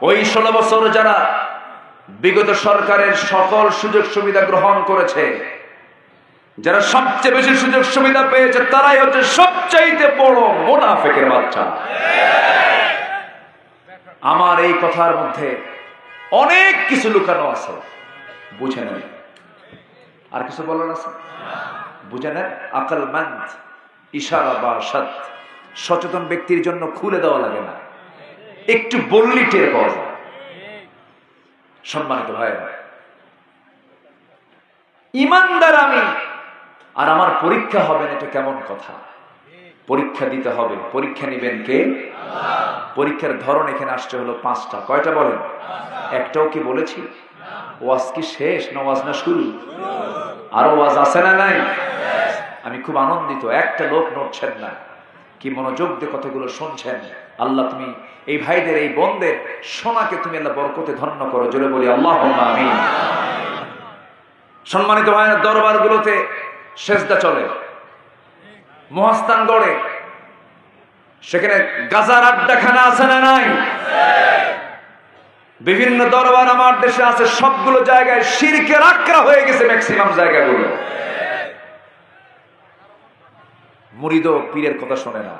ওই 16 বছর যারা বিগত সরকারের সকল সুযোগ সুবিধা গ্রহণ করেছে, যারা সবচেয়ে বেশি সুযোগ সুবিধা পেয়েছে, তারাই হচ্ছে সবচাইতে বড় মুনাফিকের বাচ্চা। আমার এই কথার মধ্যে অনেক কিছু লুকানো আছে, বুঝে নেন। আর কিছু বলার আছে? বুঝে নেন। আকলমন্দ, ইশারা বা সৎ, সচেতন ব্যক্তির জন্য খুলে দেওয়া লাগে না, একটু বললি টের পাওয়া যায়। সম্মানিত ভাইরা, ইমানদার আমি আর আমার পরীক্ষা হবে না, এটা কেমন কথা? পরীক্ষা দিতে হবে। পরীক্ষা নিবেন কে? পরীক্ষার ধরন এখানে আসছে হলো 5টা। কয়টা বলেন? একটাও কি বলেছি? ওয়াজ কি শেষ না ওয়াজ না শুরু? আরো ওয়াজ আছে না নাই? আমি খুব আনন্দিত, একটা লোক নড়ছেন না, কি মনোযোগ দিয়ে কথাগুলো শুনছেন। আল্লাহ তুমি এই ভাইদের, এই বোনদের শোনাকে তুমি আল্লাহ বরকতে ধন্য করো। জোরে বলি আল্লাহুম্মা আমিন। সম্মানিত ভাইরা, দরবারগুলোতে সেজদা চলে, মহাস্থান গড়ে, সেখানে গাজার আড্ডাখানা আছে না নাই? বিভিন্ন দরবার আমার দেশে আছে, সবগুলো জায়গায় শিরকের আকরা হয়ে গেছে ম্যাক্সিমাম জায়গাগুলো। মুরিদও পীরের কথা শোনে না।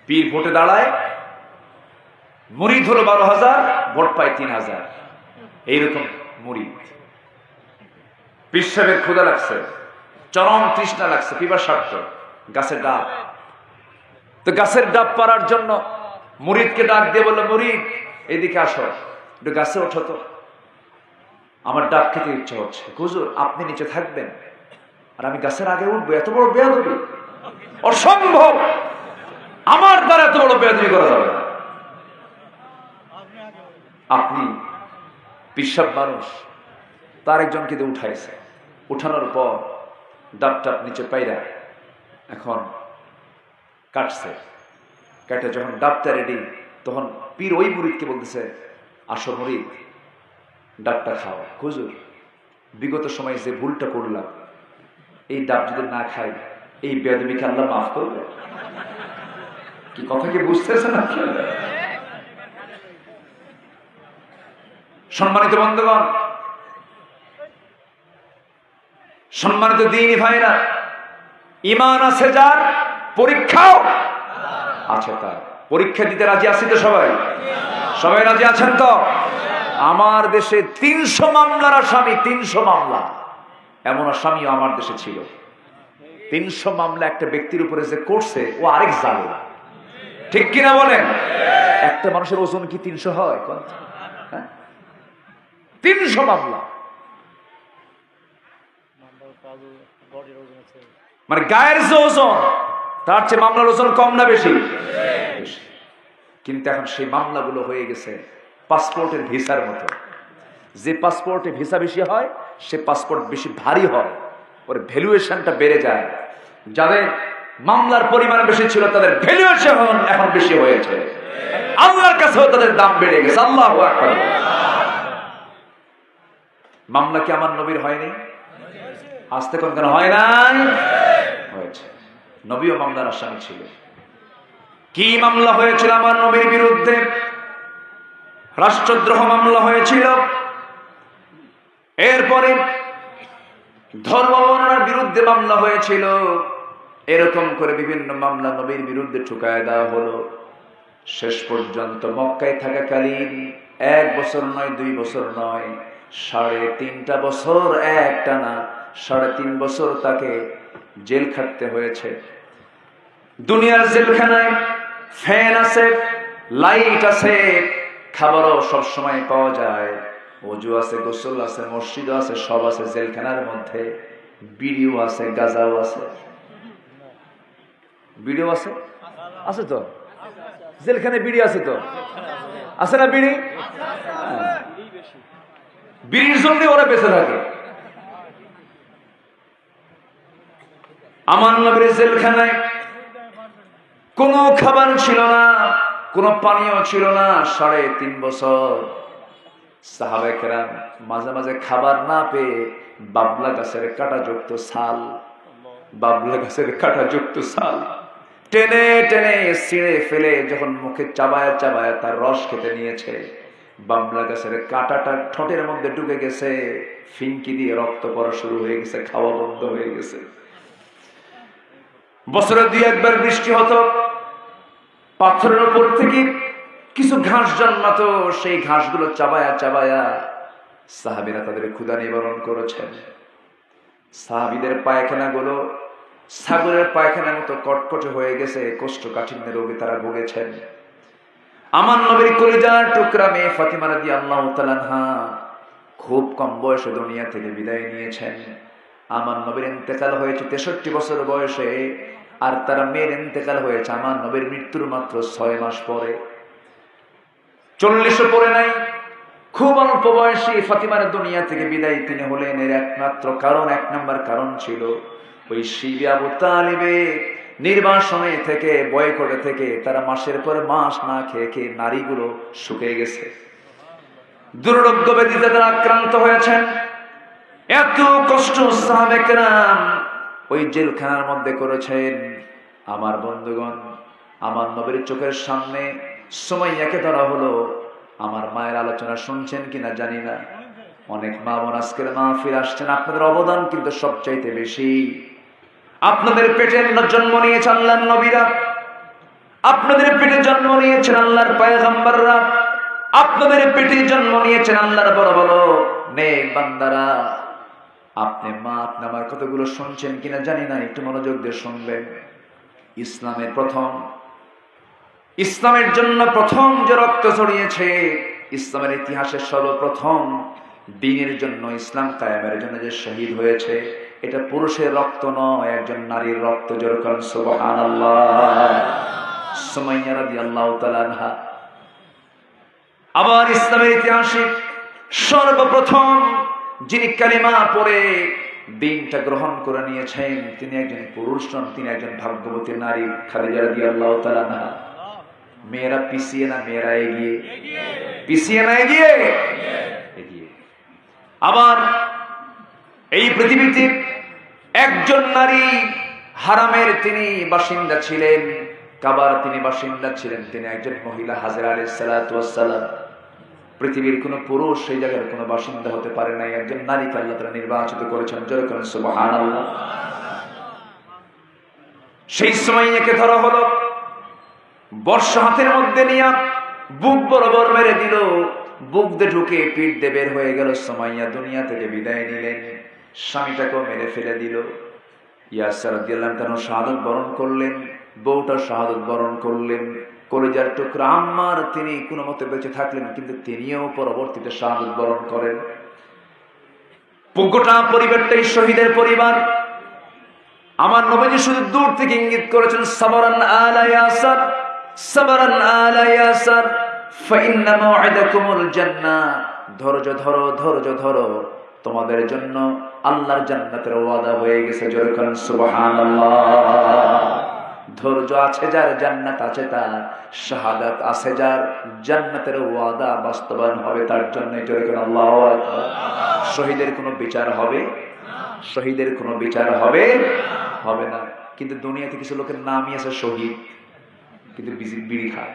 পীর ভোটে দাঁড়ায়, মুরিদ হলো 12,000, ভোট পায় 3,000, এইরকম মুরিদ। পীর সাহেবের ক্ষুধা লাগছে, চরম তৃষ্ণা লাগছে, পিপাসার্থ, গাছের ডাব। তো গাছের ডাব পাড়ার জন্য মুরিদকে ডাক দিয়ে বললো, মুরিদ এদিকে আসো, একটু গাছে ওঠো তো, আমার ডাব খেতে ইচ্ছা হচ্ছে। হুজুর আপনি নিচে থাকবেন আর আমি গাছের আগে উঠবো? এত বড় বেয়াদবি, অসম্ভব, আমার দ্বারা এত বড় বেয়াদবি করা যাবে না। আপনি পিসাব মানুষ, তার একজনকে দিয়ে উঠাইছে, উঠানোর পর ডাব টাপ নিচে পাইরা এখন কাটছে, কাটে যখন ডাবটা রেডি, তখন পীর ওই মুরিদকে বলতেছে, আসো মুরিদ ডাবটা খাও। হুজুর বিগত সময়ে যে ভুলটা করলাম, এই ডাব যদি না খাই এই বেয়াদবিকে আল্লাহ মাফ করবে? কি কথা কি বুঝতেছে না? সম্মানিত বন্ধুগণ, সম্মানিত দ্বীনি ভাইরা, ঈমান আছে যার, পরীক্ষাও আছে তার। পরীক্ষা দিতে রাজি আছি তো সবাই? সবাই রাজি আছেন তো? আমার দেশে 300 মামলার আসামি, 300 মামলা, এমন আসামিও আমার দেশে ছিল। 300 মামলা একটা ব্যক্তির উপরে যে করছে, ও আরেক জালেম। ঠিক কিনা বলেন? একটা মানুষের ওজন কি 300 হয়? 300 মামলা, মানে গায়ের যে ওজন তার চেয়ে মামলার ওজন কম না বেশি? কিন্তু এখন সেই মামলাগুলো হয়ে গেছে পাসপোর্টের ভিসার মতো। যে পাসপোর্টে ভিসা বেশি হয়, সে পাসপোর্ট বেশি ভারী হয়, ওর ভ্যালুয়েশনটা বেড়ে যায়। যাদের মামলার পরিমাণ বেশি ছিল তাদের ভ্যালুয়েশন এখন বেশি হয়েছে, আল্লাহর কাছেও তাদের দাম বেড়ে গেছে। আল্লাহু আকবার। মামলা কি আমার নবীর হয়নি? আসতে কোন কেন হয় নাই? হয়েছে। নবীও মামলার আসামি ছিল। কি মামলা হয়েছিল আমার নবীর বিরুদ্ধে? রাষ্ট্রদ্রোহ মামলা হয়েছিল। এরপরে ধর্ম বর্ণনার বিরুদ্ধে মামলা হয়েছিল। এরকম করে বিভিন্ন মামলা নবীর বিরুদ্ধে ঠুকায় দেওয়া হলো। শেষ পর্যন্ত মক্কায় থাকাকালীন 1 বছর নয়, 2 বছর নয়, 3.5 বছর একটানা 3.5 বছর তাকে জেল খাটতে হয়েছে। দুনিয়ার জেলখানায় ফ্যান আছে, লাইট আছে, খাবারও সবসময় পাওয়া যায়, ওযু আছে, গোসল আছে, মসজিদ আছে, সব আছে জেলখানার মধ্যে। বিড়িও আছে, গাঁজাও আছে। বিড়িও আছে, আছে তো জেলখানে, বিড়ি আছে তো, আছে না বিড়ি? বিড়ির জন্য ওরা বেঁচে থাকে। আমার নবীর জেলখানায় কোনো খাবার ছিল না, কোনো পানীয় ছিল না। 3.5 বছর সাহাবায়ে কেরাম মাঝে মাঝে খাবার না পেয়ে বাবলা গাছের কাঁটাযুক্ত ছাল, বাবলা গাছের কাঁটাযুক্ত ছাল টেনে টেনে ছিঁড়ে ফেলে যখন মুখে চাবায়া চাবায়া তার রস খেতে নিয়েছে, বাবলা গাছের কাঁটাটা ঠোঁটের মধ্যে ঢুকে গেছে, ফিনকি দিয়ে রক্ত পড়া শুরু হয়ে গেছে, খাওয়া বন্ধ হয়ে গেছে। বছরে 2 একবার বৃষ্টি হতো, পাথরের উপর থেকে কিছু ঘাস জন্মাতো, সেই ঘাসগুলো চাবায়া চাবায়া সাহাবীরা তাদের ক্ষুধা নিবারণ করেছেন। সাহাবীদের পায়খানাগুলো ছাগলের পায়খানার মতো কটকটে হয়ে গেছে, কোষ্ঠকাঠিন্য রোগে তারা ভুগেছেন। আমার নবীর কলিজার টুকরা মেয়ে ফাতিমা রাদিয়াল্লাহু তাআলা আনহা খুব কম বয়সে দুনিয়া থেকে বিদায় নিয়েছেন। আমার নবীর ইন্তেকাল হয়েছে 63 বছর বয়সে, আর তার মেয়ের ইন্তেকাল হয়েছে আমার নবীর মৃত্যুর মাত্র 6 মাস পরে। 40 পরে নাই, খুব অল্প বয়সে ফাতিমার দুনিয়া থেকে বিদায় তিনি হলেন। এর একমাত্র কারণ, 1 নম্বর কারণ ছিল ওই শিবে আবু তালিবে নির্বাসনে থেকে, বয়কটে থেকে তারা মাসের পর মাস না খেয়ে খেয়ে নারীগুলো শুকিয়ে গেছে, দুর্রোগ্য ব্যাধিতে তারা আক্রান্ত হয়েছেন। এত কষ্ট সাহাবে কেরাম ওই জেলখানার মধ্যে করেছেন। আমার বন্ধুগণ, আমার নবীর চোখের সামনে সুমাইয়াকে ধরা হলো। আমার মায়ের আলোচনা শুনছেন কিনা জানি না, অনেক মা বোন আজকের মাহফিল আসছেন, আপনাদের অবদান কিন্তু সবচাইতে বেশি। আপনাদের পেটে জন্ম নিয়েছেন আল্লাহর নবীরা, আপনাদের পেটে জন্ম নিয়েছেন আল্লাহর পয়গম্বররা, আপনাদের পেটে জন্ম নিয়েছেন আল্লাহর বড় বড় নেক বান্দারা। আপনি মা, আপনি আমার কতগুলো শুনছেন কিনা জানি না, একটু মনোযোগ দিয়ে শুনবেন। ইসলামের জন্য প্রথম যে রক্ত ছড়িয়েছে, ইসলামের ইতিহাসে সর্বপ্রথম দ্বীনের জন্য, ইসলাম কায়েমের জন্য যে শহীদ হয়েছে, এটা পুরুষের রক্ত নয়, একজন নারীর রক্ত। জোরে বলেন সুবহানাল্লাহ। সুমাইয়া রাদিয়াল্লাহু তাআলা আনহা। আবার ইসলামের ইতিহাসে সর্বপ্রথম যিনি কালিমা পড়ে দ্বীনটা গ্রহণ করে নিয়েছেন, তিনি একজন পুরুষ নন, তিনি একজন ভাগ্যবতী নারী, খাদিজা রাদিয়াল্লাহু তাআলা আনহা। মেয়েরা পিছিয়ে না, মেয়েরা এগিয়ে, পিছিয়ে না এগিয়ে, এগিয়ে। আবার এই পৃথিবীতে একজন নারী হারামের তিনি বাসিন্দা ছিলেন, কাবার তিনি বাসিন্দা ছিলেন, তিনি একজন মহিলা, হাজরা আলাইহিস সালাতু ওয়াস সালাম। পৃথিবীর কোন পুরুষ সেই জায়গার কোন বাসিন্দা হতে পারে না, একজন নারীকে আল্লাহ তাআলা নির্বাচিত করেছেন। জোরে বলেন সুবহানাল্লাহ। সেই সুমাইয়াকে ধরা হলো, বর্ষা হাতের মধ্যে নিয়ে বুক বরাবর মেরে দিল, বুক দিয়ে ঢুকে পিঠ দিয়ে বের হয়ে গেল। সুমাইয়া দুনিয়া থেকে বিদায় নিলেন, স্বামীটাকেও মেরে ফেলে দিল। ইয়াসির রাদিয়াল্লাহু তাআলা শাহাদাত বরণ করলেন, বউটা শাহাদাত বরণ করলেন। কলিজার টুকরা আম্মার তিনি কোনো মতে বেঁচে থাকলেন, কিন্তু তিনিও পরবর্তীতে শাহাদাত বরণ করেন। গোটা পরিবারটাই শহীদের পরিবার। আমার নবীজি শুধু দূর থেকে ইঙ্গিত করেছেন, সাবরান আলা ইয়াসির, সাবরান আলা ইয়াসির ফাইন্না মাউইদাকুমুল জান্নাহ। ধৈর্য ধরো, ধৈর্য ধরো, তোমাদের জন্য আল্লাহর জান্নাতের ওয়াদা হয়ে গেছে। জোরে বলেন সুবহানাল্লাহ। ধৈর্য আছে যার, জান্নাত আছে তার, শাহাদাত আছে যার, জান্নাতের ওয়াদা বাস্তবায়ন হবে তার জন্য। জোরে বলেন আল্লাহু আকবার। শহীদের কোনো বিচার হবে, শহীদের কোনো বিচার হবে হবে না। কিন্তু দুনিয়াতে কিছু লোকের নামই আছে শহীদ, কিন্তু বিড়ি খায়।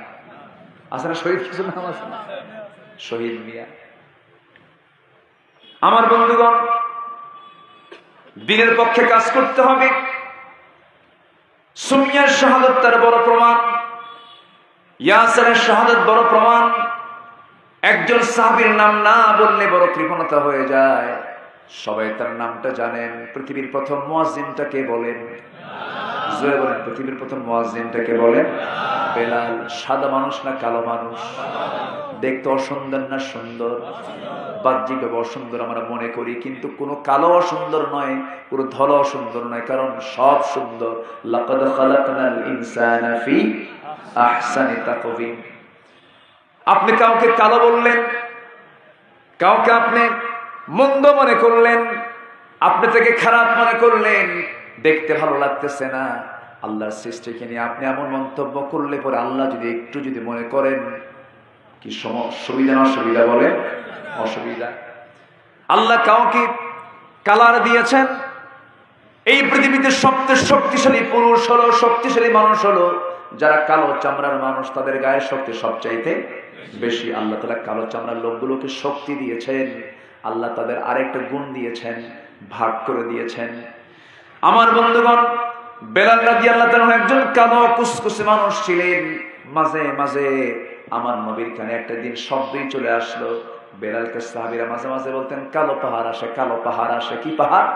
আছে না শহীদ? কিছু নাম আছে না, শহীদ মিয়া। আমার বন্ধুগণ, দিনের পক্ষে কাজ করতে হবে। সুমাইয়ার শাহাদাত তার বড় প্রমাণ, ইয়াসিরের শাহাদাত বড় প্রমাণ। একজন সাহাবীর নাম না বললে বড় কৃপণতা হয়ে যায়। সবাই তার নামটা জানেন। পৃথিবীর প্রথম মুয়াজ্জিনটাকে বলেন, জোরে বলেন, পৃথিবীর প্রথম মুয়াজ্জিনটাকে বলেন বেলাল। সাদা মানুষ না কালো মানুষ? দেখতে অসুন্দর না সুন্দর? বাহ্যিকভাবে অসুন্দর আমরা মনে করি, কিন্তু কোনো কালো অসুন্দর নয়, পুরো ধলা অসুন্দর নয়, কারণ সব সুন্দর। লাকাদ খালাকনাল ইনসানা ফি আহসানি তাকওয়িম। আপনি কাউকে কালো বললেন, কাউকে আপনি মন্দ মনে করলেন, আপনি তাকে খারাপ মনে করলেন, দেখতে ভালো লাগতেছে না, আল্লাহর সৃষ্টিকে নিয়ে আপনি এমন মন্তব্য করলে পরে আল্লাহ যদি একটু যদি মনে করেন, কি সুবিধা না অসুবিধা? বলে অসুবিধা। আল্লাহ কাউকে কালার দিয়েছেন। এই পৃথিবীতে সবচেয়ে শক্তিশালী পুরুষ হলো, শক্তিশালী মানুষ হলো যারা কালো চামড়ার মানুষ, তাদের গায়ের শক্তি সবচাইতে বেশি। আল্লাহ তাআলা কালো চামড়ার লোকগুলোকে শক্তি দিয়েছেন, আল্লাহ তাদের আরেকটা গুণ দিয়েছেন, ভাগ করে দিয়েছেন। আমার বন্ধুগণ, বেলাল রাদিয়াল্লাহু তাআলা একজন কালো কুসকুসে মানুষ ছিলেন। মাঝে মাঝে আমার নবীর কানে একটা দিন শব্দই চলে আসলো। বেলালকে সাহাবীরা মাঝে মাঝে বলতেন, কালো পাহাড় আসে, কালো পাহাড় আসে। কি পাহাড়?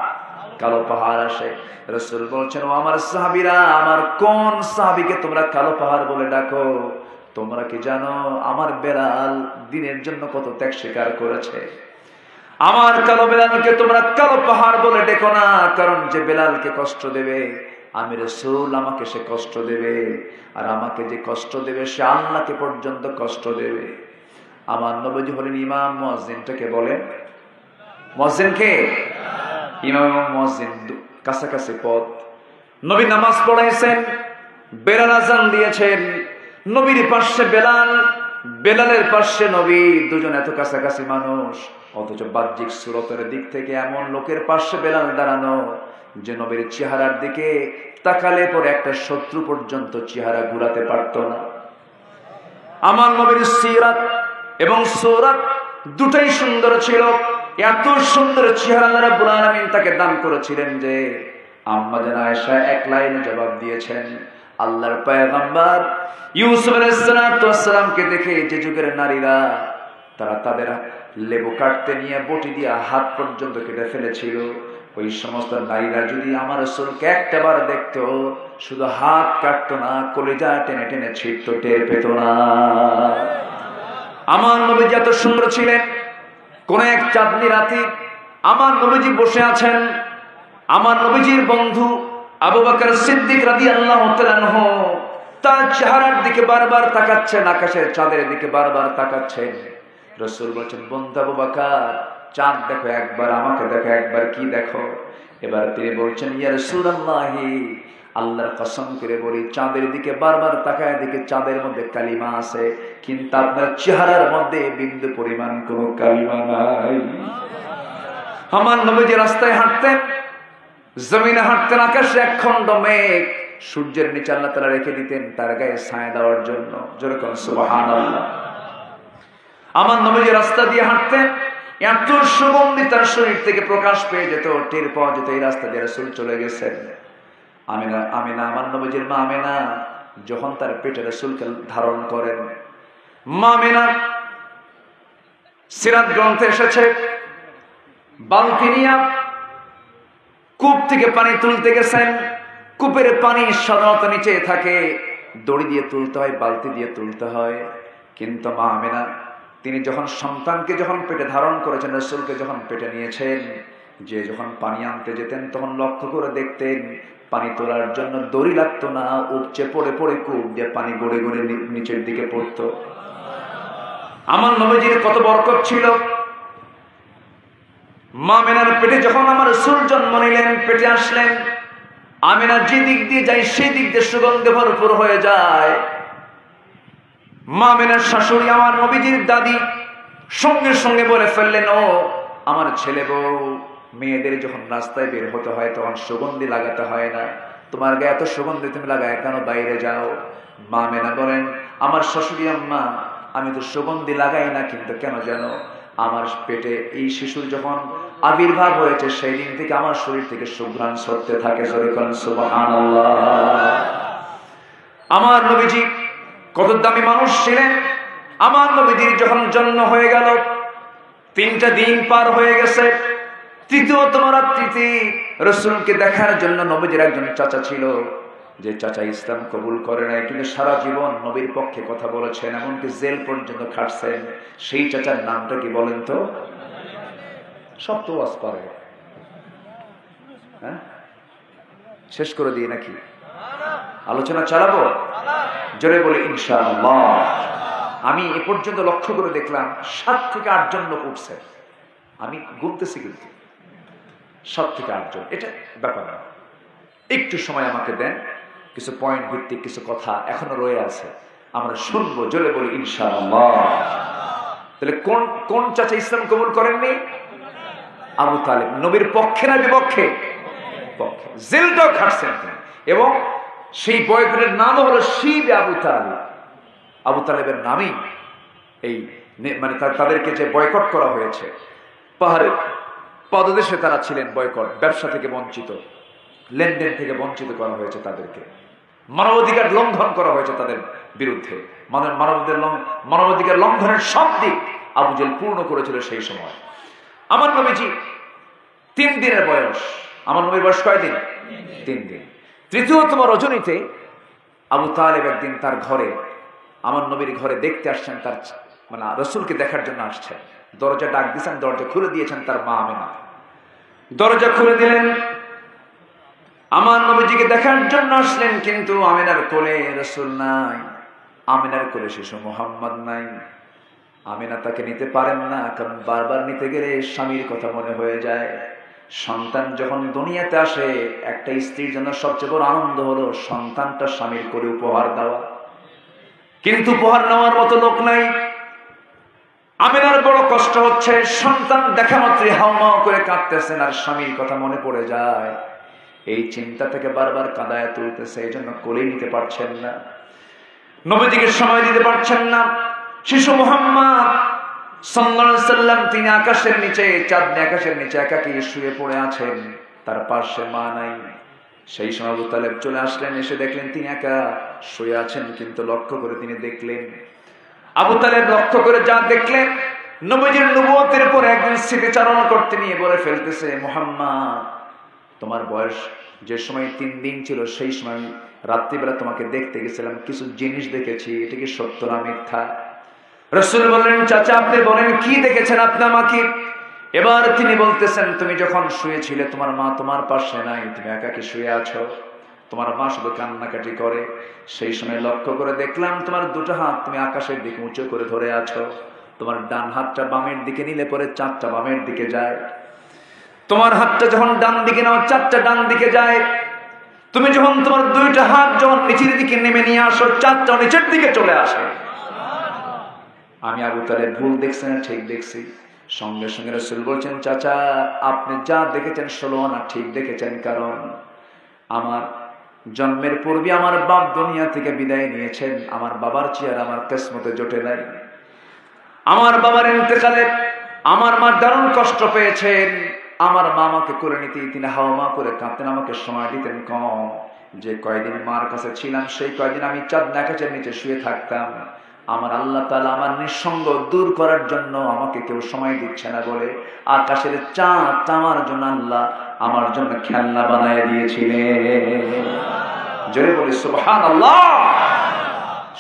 কালো পাহাড় আসে। রাসূল বলছেন, ও আমার সাহাবীরা, আমার কোন সাহাবীকে তোমরা কালো পাহাড় বলে ডাকো? তোমরা কি জানো আমার বেলাল দ্বীনের জন্য কত ত্যাগ স্বীকার করেছে? আমার কালো বেলালকে তোমরা কালো পাহাড় বলে ডেকো না, কারণ যে বেলালকে কষ্ট দেবে আমি রাসূল, আমাকে সে কষ্ট দেবে, আর আমাকে যে কষ্ট দেবে সে আল্লাহকে পর্যন্ত কষ্ট দেবে। আমার নবীজি হলেন ইমাম। মুয়াজ্জিনটাকে বলেন, মুয়াজ্জিনকে ইমাম এবং মুয়াজ্জিন কাছাকাছি পদ। নবী নামাজ পড়াইছেন, বেলাল আযান দিয়েছেন, নবীর পাশে বেলাল, বেলালের পাশে নবী, দুজন এত কাছাকাছি মানুষ, অথচ বাহ্যিক সুরতের দিক থেকে এমন লোকের পাশে বেলাল দাঁড়ানো যে নবীর চেহারার দিকে তাকালে পরে একটা শত্রু পর্যন্ত চেহারা ঘুরাতে পারত না। আমার নবীর সিরাত এবং সূরাত দুটাই সুন্দর ছিল। এত সুন্দর চেহারা আল্লাহ রাব্বুল আলামিন তাকে দান করেছিলেন যে আম্মা জান আয়েশা এক লাইনে জবাব দিয়েছেন, আল্লাহর পয়গম্বর ইউসুফ আলাইহিস সালামকে দেখে যে যুগের নারীরা তারা তাদের লেবু কাটতে নিয়ে বটি দিয়ে হাত পর্যন্ত কেটে ফেলেছিল, ওই সমস্ত নারীরা যদি আমার রাসূলকে একটাবার দেখতো, শুধু হাত কাটতো না, কলিজা টেনে টেনে ছিঁড়তো, টের পেত না। আমার নবীজি এত সুন্দর ছিলেন। কোন এক চাঁদনি রাতে আমার নবীজি বসে আছেন, আমার নবীজির বন্ধু আবু বকর সিদ্দিক রাদিয়াল্লাহু তাআলা আনহু তার চেহারার দিকে বারবার তাকাচ্ছেন, আকাশের চাঁদের দিকে বারবার তাকাচ্ছেন। রাসূল বলেছেন, বন্ধু আবু বকর, চাঁদ দেখো একবার, আমাকে দেখো একবার, কি দেখো? এবার তিনি বলছেন, ইয়া রাসূলুল্লাহ, আল্লাহর কসম করে বলি, চাঁদের দিকে বারবার তাকায় দিকে চাঁদের মধ্যে কালিমা আছে, কিন্তু আপনার চেহারার মধ্যে বিন্দু পরিমাণ কোনো কালিমা নাই। আমার নবীজি রাস্তায় হাঁটতেন, জমিনে হাঁটতেন, আকাশে এক খণ্ড মেঘ সূর্যের নিচে আল্লাহ তাআলা রেখে দিতেন তার গায়ে ছায়া দেওয়ার জন্য। জোরে কোন সুবহানাল্লাহ। আমার নবীজি রাস্তা দিয়ে হাঁটতেন, এত সুগন্ধি তার শরীর থেকে প্রকাশ পেয়ে যেত, টের পাওয়া যেত এই রাস্তা দিয়ে রাসূল চলে গেছেন। আমিনা আমার নবীজির মা আমিনা যখন তার পেটে রাসূলকে ধারণ করেন, মা আমিনা সিরাত গ্রন্থে এসেছে, বালতি নিয়ে কূপ থেকে পানি তুলতে গেছেন, কূপের পানি সাধারণত নিচে থাকে, দড়ি দিয়ে তুলতে হয়, বালতি দিয়ে তুলতে হয়। কিন্তু মা আমিনা তিনি যখন সন্তানকে যখন পেটে ধারণ করেছেন, রাসূলকে যখন পেটে নিয়েছেন, যে যখন পানি আনতে যেতেন তখন লক্ষ্য করে দেখতেন পানি তোলার জন্য দড়ি লাগতো না, উপচে পড়ে পড়ে কূপ দিয়ে পানি গড়ে গড়ে নিচের দিকে পড়তো। আমার নবীজির কত বরকত ছিল। মা আমিনার পেটে যখন আমার রাসূল জন্ম নিলেন, পেটে আসলেন, আমিনা যে দিক দিয়ে যায় সেই দিক দিয়ে সুগন্ধে ভরপুর হয়ে যায়। মা আমিনার শাশুড়ি আমার নবীজির দাদি সঙ্গে সঙ্গে বলে ফেললেন, ও আমার ছেলে বউ, মেয়েদের যখন রাস্তায় বের হতে হয় তখন সুগন্ধি লাগাতে হয় না, তোমার গায়ে এত সুগন্ধি তুমি লাগায় কেন, বাইরে যাও। মা আমিনা বলেন, আমার শাশুড়ি আম্মা, আমি তো সুগন্ধি লাগাই না, কিন্তু কেন জানো, আমার পেটে এই শিশুর যখন আবির্ভাব হয়েছে সেই দিন থেকে আমার শরীর থেকে সুঘ্রাণ ছড়তে থাকে। সুবহানাল্লাহ। আমার নবীজি কত দামি মানুষ ছিলেন। আমার নবীজির যখন জন্ম হয়ে গেল, 3টা দিন পার হয়ে গেছে, তৃতীয়তম রাত্রিতে রাসূলকে দেখার জন্য নবীজির একজন চাচা ছিল, যে চাচা ইসলাম কবুল করে নাই, কিন্তু সারা জীবন নবীর পক্ষে কথা বলেছেন, এমনকি জেল পর্যন্ত খাটছেন। সেই চাচার নামটা কি বলেন তো? সব তো ওয়াজ পারে, হ্যাঁ? শেষ করে দিই নাকি? আলোচনা চালাবো? জোরে বলে ইনশাআল্লাহ। আমি এ পর্যন্ত লক্ষ্য করে দেখলাম 7 থেকে 8 জন লোক উঠছে। আমি গুনতেছি, কিন্তু 7 থেকে 8 জন, এটা ব্যাপার না। একটু সময় আমাকে দেন, কিছু পয়েন্ট ভিত্তিক কিছু কথা এখনো রয়ে আছে, আমরা শুনবো। জোরে বলি ইনশাআল্লাহ। তাহলে কোন কোন চাচা ইসলাম কবুল করেননি? আবু তালেব। নবীর পক্ষে না বিপক্ষে? পক্ষে। জেলটাও খাটছেন তিনি, এবং সেই বয়কটের নাম হলো শিব আবু তালেব। আবু তালেবের নামেই এই মানে তাদেরকে যে বয়কট করা হয়েছে, পাহাড়ের পদদেশে তারা ছিলেন, বয়কট, ব্যবসা থেকে বঞ্চিত, লেনদেন থেকে বঞ্চিত করা হয়েছে তাদেরকে, মানবাধিকার লঙ্ঘন করা হয়েছে তাদের বিরুদ্ধে। মানবাধিকার লঙ্ঘনের সব দিক আবু জেল পূর্ণ করেছিল সেই সময়। আমার নবীজি 3 দিনের বয়স। আমার নবীর বয়স কয়দিন? 3 দিন। তৃতীয়তম রজনীতে আবু তালেব একদিন তার ঘরে, আমার নবীর ঘরে দেখতে আসছেন, তার মানে রাসূলকে দেখার জন্য আসছেন। দরজা ডাক দিয়েছেন, দরজা খুলে দিয়েছেন তার মা আমিনা। দরজা খুলে দিলেন, আমার নবীজিকে দেখার জন্য আসলেন, কিন্তু আমিনার কোলে রাসূল নাই, আমিনার কোলে শিশু মুহাম্মদ নাই। আমিনা তাকে নিতে পারেন না, কারণ বারবার নিতে গেলে স্বামীর কথা মনে হয়ে যায়। সন্তান যখন দুনিয়াতে আসে, একটা স্ত্রীর জন্য সবচেয়ে বড় আনন্দ হলো সন্তানটা স্বামীর কোলে উপহার দেওয়া, কিন্তু উপহার নেওয়ার মতো লোক নাই। আমিনার বড় কষ্ট হচ্ছে, সন্তান দেখা মাত্রই হাউমাউ করে কাঁদতেছেন, আর স্বামীর কথা মনে পড়ে যায়। এই চিন্তা থেকে বারবার কাঁদায় তুলতেছে, এই জন্য কোলে নিতে পারছেন না, নবীজিকে সময় দিতে পারছেন না। শিশু মুহাম্মদ সাল্লাল্লাহু আলাইহি সাল্লাম তিনি আকাশের নিচে, চাঁদনি আকাশের নিচে একাকী শুয়ে পড়ে আছেন, তার পাশে মা নাই। সেই সময় আবু তালেব চলে আসলেন, এসে দেখলেন তিনি একা শুয়ে আছেন, কিন্তু লক্ষ্য করে তিনি দেখলেন, আবু তালেব লক্ষ্য করে যা দেখলেন, নবীজির নবুয়তের পরে একদিন স্মৃতিচারণ করতে নিয়ে বলে ফেলতেছে, মুহাম্মদ তোমার বয়স যে সময় 3 দিন ছিল, সেই সময় রাত্রিবেলা তোমাকে দেখতে গেছিলাম, কিছু জিনিস দেখেছি, এটা কি সত্য না মিথ্যা? রাসূল বললেন, চাচা আপনি বলেন কি দেখেছেন আপনি আমাকে? এবার তিনি বলতেছেন, তুমি যখন শুয়েছিলে তোমার মা তোমার পাশে নাই, তুমি একাকী শুয়ে আছো, তোমার মা শুধু কান্নাকাটি করে। সেই সময় লক্ষ্য করে দেখলাম তোমার 2টা হাত তুমি আকাশের দিকে উঁচু করে ধরে আছো, তোমার ডান হাতটা বামের দিকে নিলে পরে 4টা বামের দিকে যায়, তোমার হাতটা যখন ডান দিকে নাও 4টা ডান দিকে যায়, তুমি যখন তোমার 2টা হাত যখন নিচের দিকে নেমে নিয়ে আসো 4টা নিচের দিকে চলে আসে। আমি আবু তালেব ভুল দেখছি না ঠিক দেখছি? সঙ্গে সঙ্গে রাসূল বলছেন, চাচা আপনি যা দেখেছেন 16 আনা ঠিক দেখেছেন, কারণ আমার জন্মের পূর্বে আমার বাপ দুনিয়া থেকে বিদায় নিয়েছেন, আমার বাবার চেহারা আমার কিসমতে জোটে নাই, আমার বাবার ইন্তেকালে আমার মা দারুণ কষ্ট পেয়েছেন, আমার মা আমাকে করে নিতে তিনি হাওয়া করে কাঁদতেন, আমাকে সময় দিতেন কম, যে কয়দিন মার কাছে ছিলাম সেই কয়দিন আমি চাঁদনি আকাশের নিচে শুয়ে থাকতাম, আমার আল্লাহ তাআলা আমার নিঃসঙ্গ দূর করার জন্য আমাকে কেউ সময় দিচ্ছে না বলে আকাশের চাঁদ আমার জন্য আল্লাহ আমার জন্য খেলনা বানায় দিয়েছিলেন। জোরে বলি সুবহানাল্লাহ।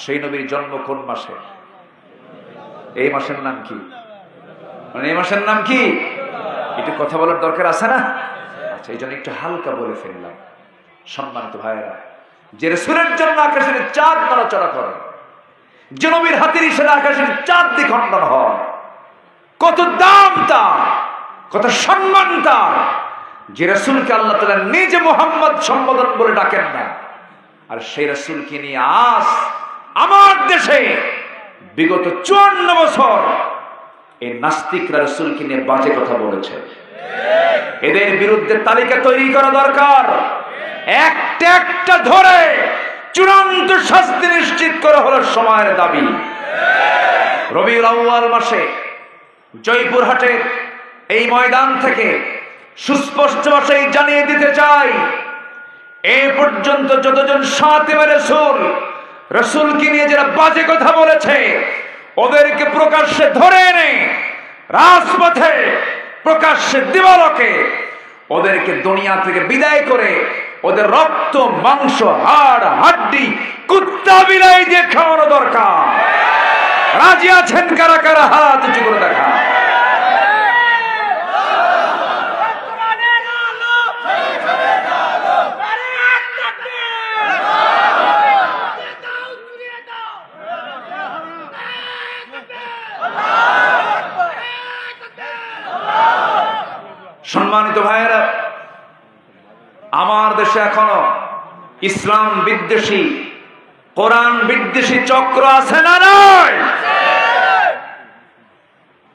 সেই নবীর জন্ম কোন মাসে? এই মাসের নাম কি? মানে এই মাসের নাম কি? একটু কথা বলার দরকার আছে না? আচ্ছা, এই জন্য একটু হালকা বলে ফেললাম। সম্মানিত ভাইয়েরা, যে রাসূলের জন্য আকাশের চাঁদ নড়াচড়া করে, যে নবীর হাতের ইশারায় আকাশের চাঁদ দ্বিখণ্ডন হয়, কত দাম তার, কত সম্মান তার, যে রাসূলকে আল্লাহ তাআলা নিজে মুহাম্মদ সম্বোধন বলে ডাকেন না, আর সেই রাসূলকে নিয়ে আজ আমার দেশে বিগত 54 বছর এই নাস্তিকরা রাসূলকে নিয়ে বাজে কথা বলেছে। এদের বিরুদ্ধে তালিকা তৈরি করা দরকার, একটা একটা ধরে চূড়ান্ত শাস্তি নিশ্চিত করা হলো সময়ের দাবি। রবিউল আউয়াল মাসে জয়পুরহাটের এই ময়দান থেকে সুস্পষ্ট ভাষায় জানিয়ে দিতে চাই, এ পর্যন্ত যতজন সাতিমে রাসূল, রাসূলকে নিয়ে যারা বাজে কথা বলেছে, ওদেরকে প্রকাশ্যে ধরে এনে রাজপথে প্রকাশ্যে দিবালোকে ওদেরকে দুনিয়া থেকে বিদায় করে ওদের রক্ত মাংস হাড় হাড্ডি কুত্তা বিলাই দিয়ে খাওয়ানো দরকার। রাজি আছেন কারা কারা? হাত উঁচু করে দেখা। সম্মানিত ভাইয়েরা, আমার দেশে এখনো ইসলাম বিদ্বেষী, কোরআন বিদ্বেষী চক্র আছে না নাই?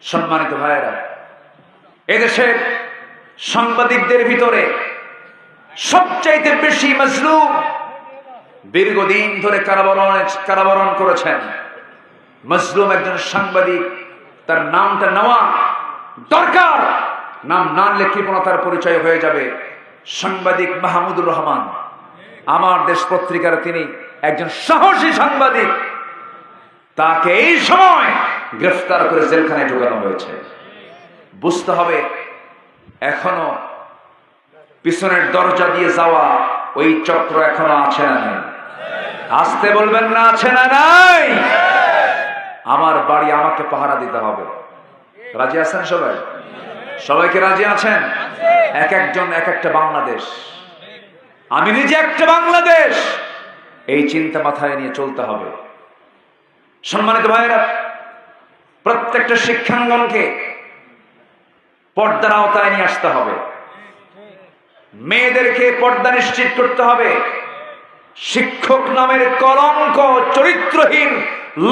সম্মানিত ভাইয়েরা, এদেশের সাংবাদিকদের ভিতরে সবচাইতে বেশি মাজলুম, দীর্ঘদিন ধরে কারাবরণ করেছেন মাজলুম একজন সাংবাদিক, তার নামটা নেওয়া দরকার, নাম না নিলে কৃপণতার পরিচয় হয়ে যাবে। সাংবাদিক মাহমুদুর রহমান, আমার দেশ পত্রিকার তিনি একজন সাহসী সাংবাদিক, তাকে এই সময় গ্রেফতার করে জেলখানায় ঢোকানো হয়েছে। বুঝতে হবে এখনো পিছনের দরজা দিয়ে যাওয়া ওই চক্র এখনো আছে না নাই? আসতে বলবেন না, আছে না নাই? আমার বাড়ি আমাকে পাহারা দিতে হবে। রাজি আছেন সবাই? সবাইকে রাজি আছেন? এক একজন এক একটা বাংলাদেশ, আমি নিজে একটা বাংলাদেশ, এই চিন্তা মাথায় নিয়ে চলতে হবে। সম্মানিত ভাইয়েরা, প্রত্যেকটা শিক্ষাঙ্গনকে পর্দার আওতায় নিয়ে আসতে হবে, মেয়েদেরকে পর্দা নিশ্চিত করতে হবে। শিক্ষক নামের কলঙ্ক, চরিত্রহীন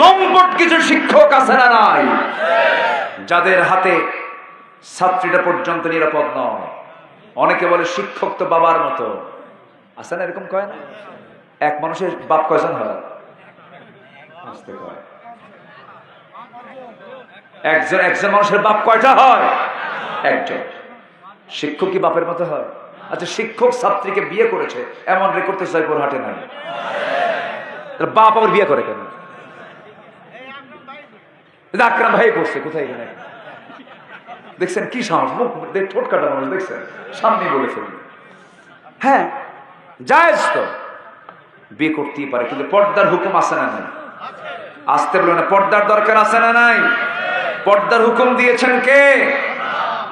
লম্পট কিছু শিক্ষক আছে না নাই, যাদের হাতে ছাত্রীরা পর্যন্ত নিরাপদ নয়, অনেকে বলে শিক্ষক তো বাবার মতো, আছে না এরকম কয় না? এক মানুষের বাপ কয়জন হয়? আসতে কয় একজন মানুষের বাপ কয়টা হয়? একজন। শিক্ষক কি বাপের মতো হয়? আচ্ছা, শিক্ষক ছাত্রীকে বিয়ে করেছে, এমন রেকর্ড তো জয়পুর হাটে নাই। বাপ আবার বিয়ে করে কেন? আকরাম ভাই করছে কোথায় এখানে? দেখছেন কি সাহস, মুখ ঠোঁট কাটা মানুষ দেখছেন, সামনে বলে ফেলবে। হ্যাঁ জায়েজ তো, বিয়ে করতেই পারে, কিন্তু পর্দার হুকুম আছে না নাই? আসতে বলে না, পর্দার দরকার আছে না নাই? পর্দার হুকুম দিয়েছেন কে?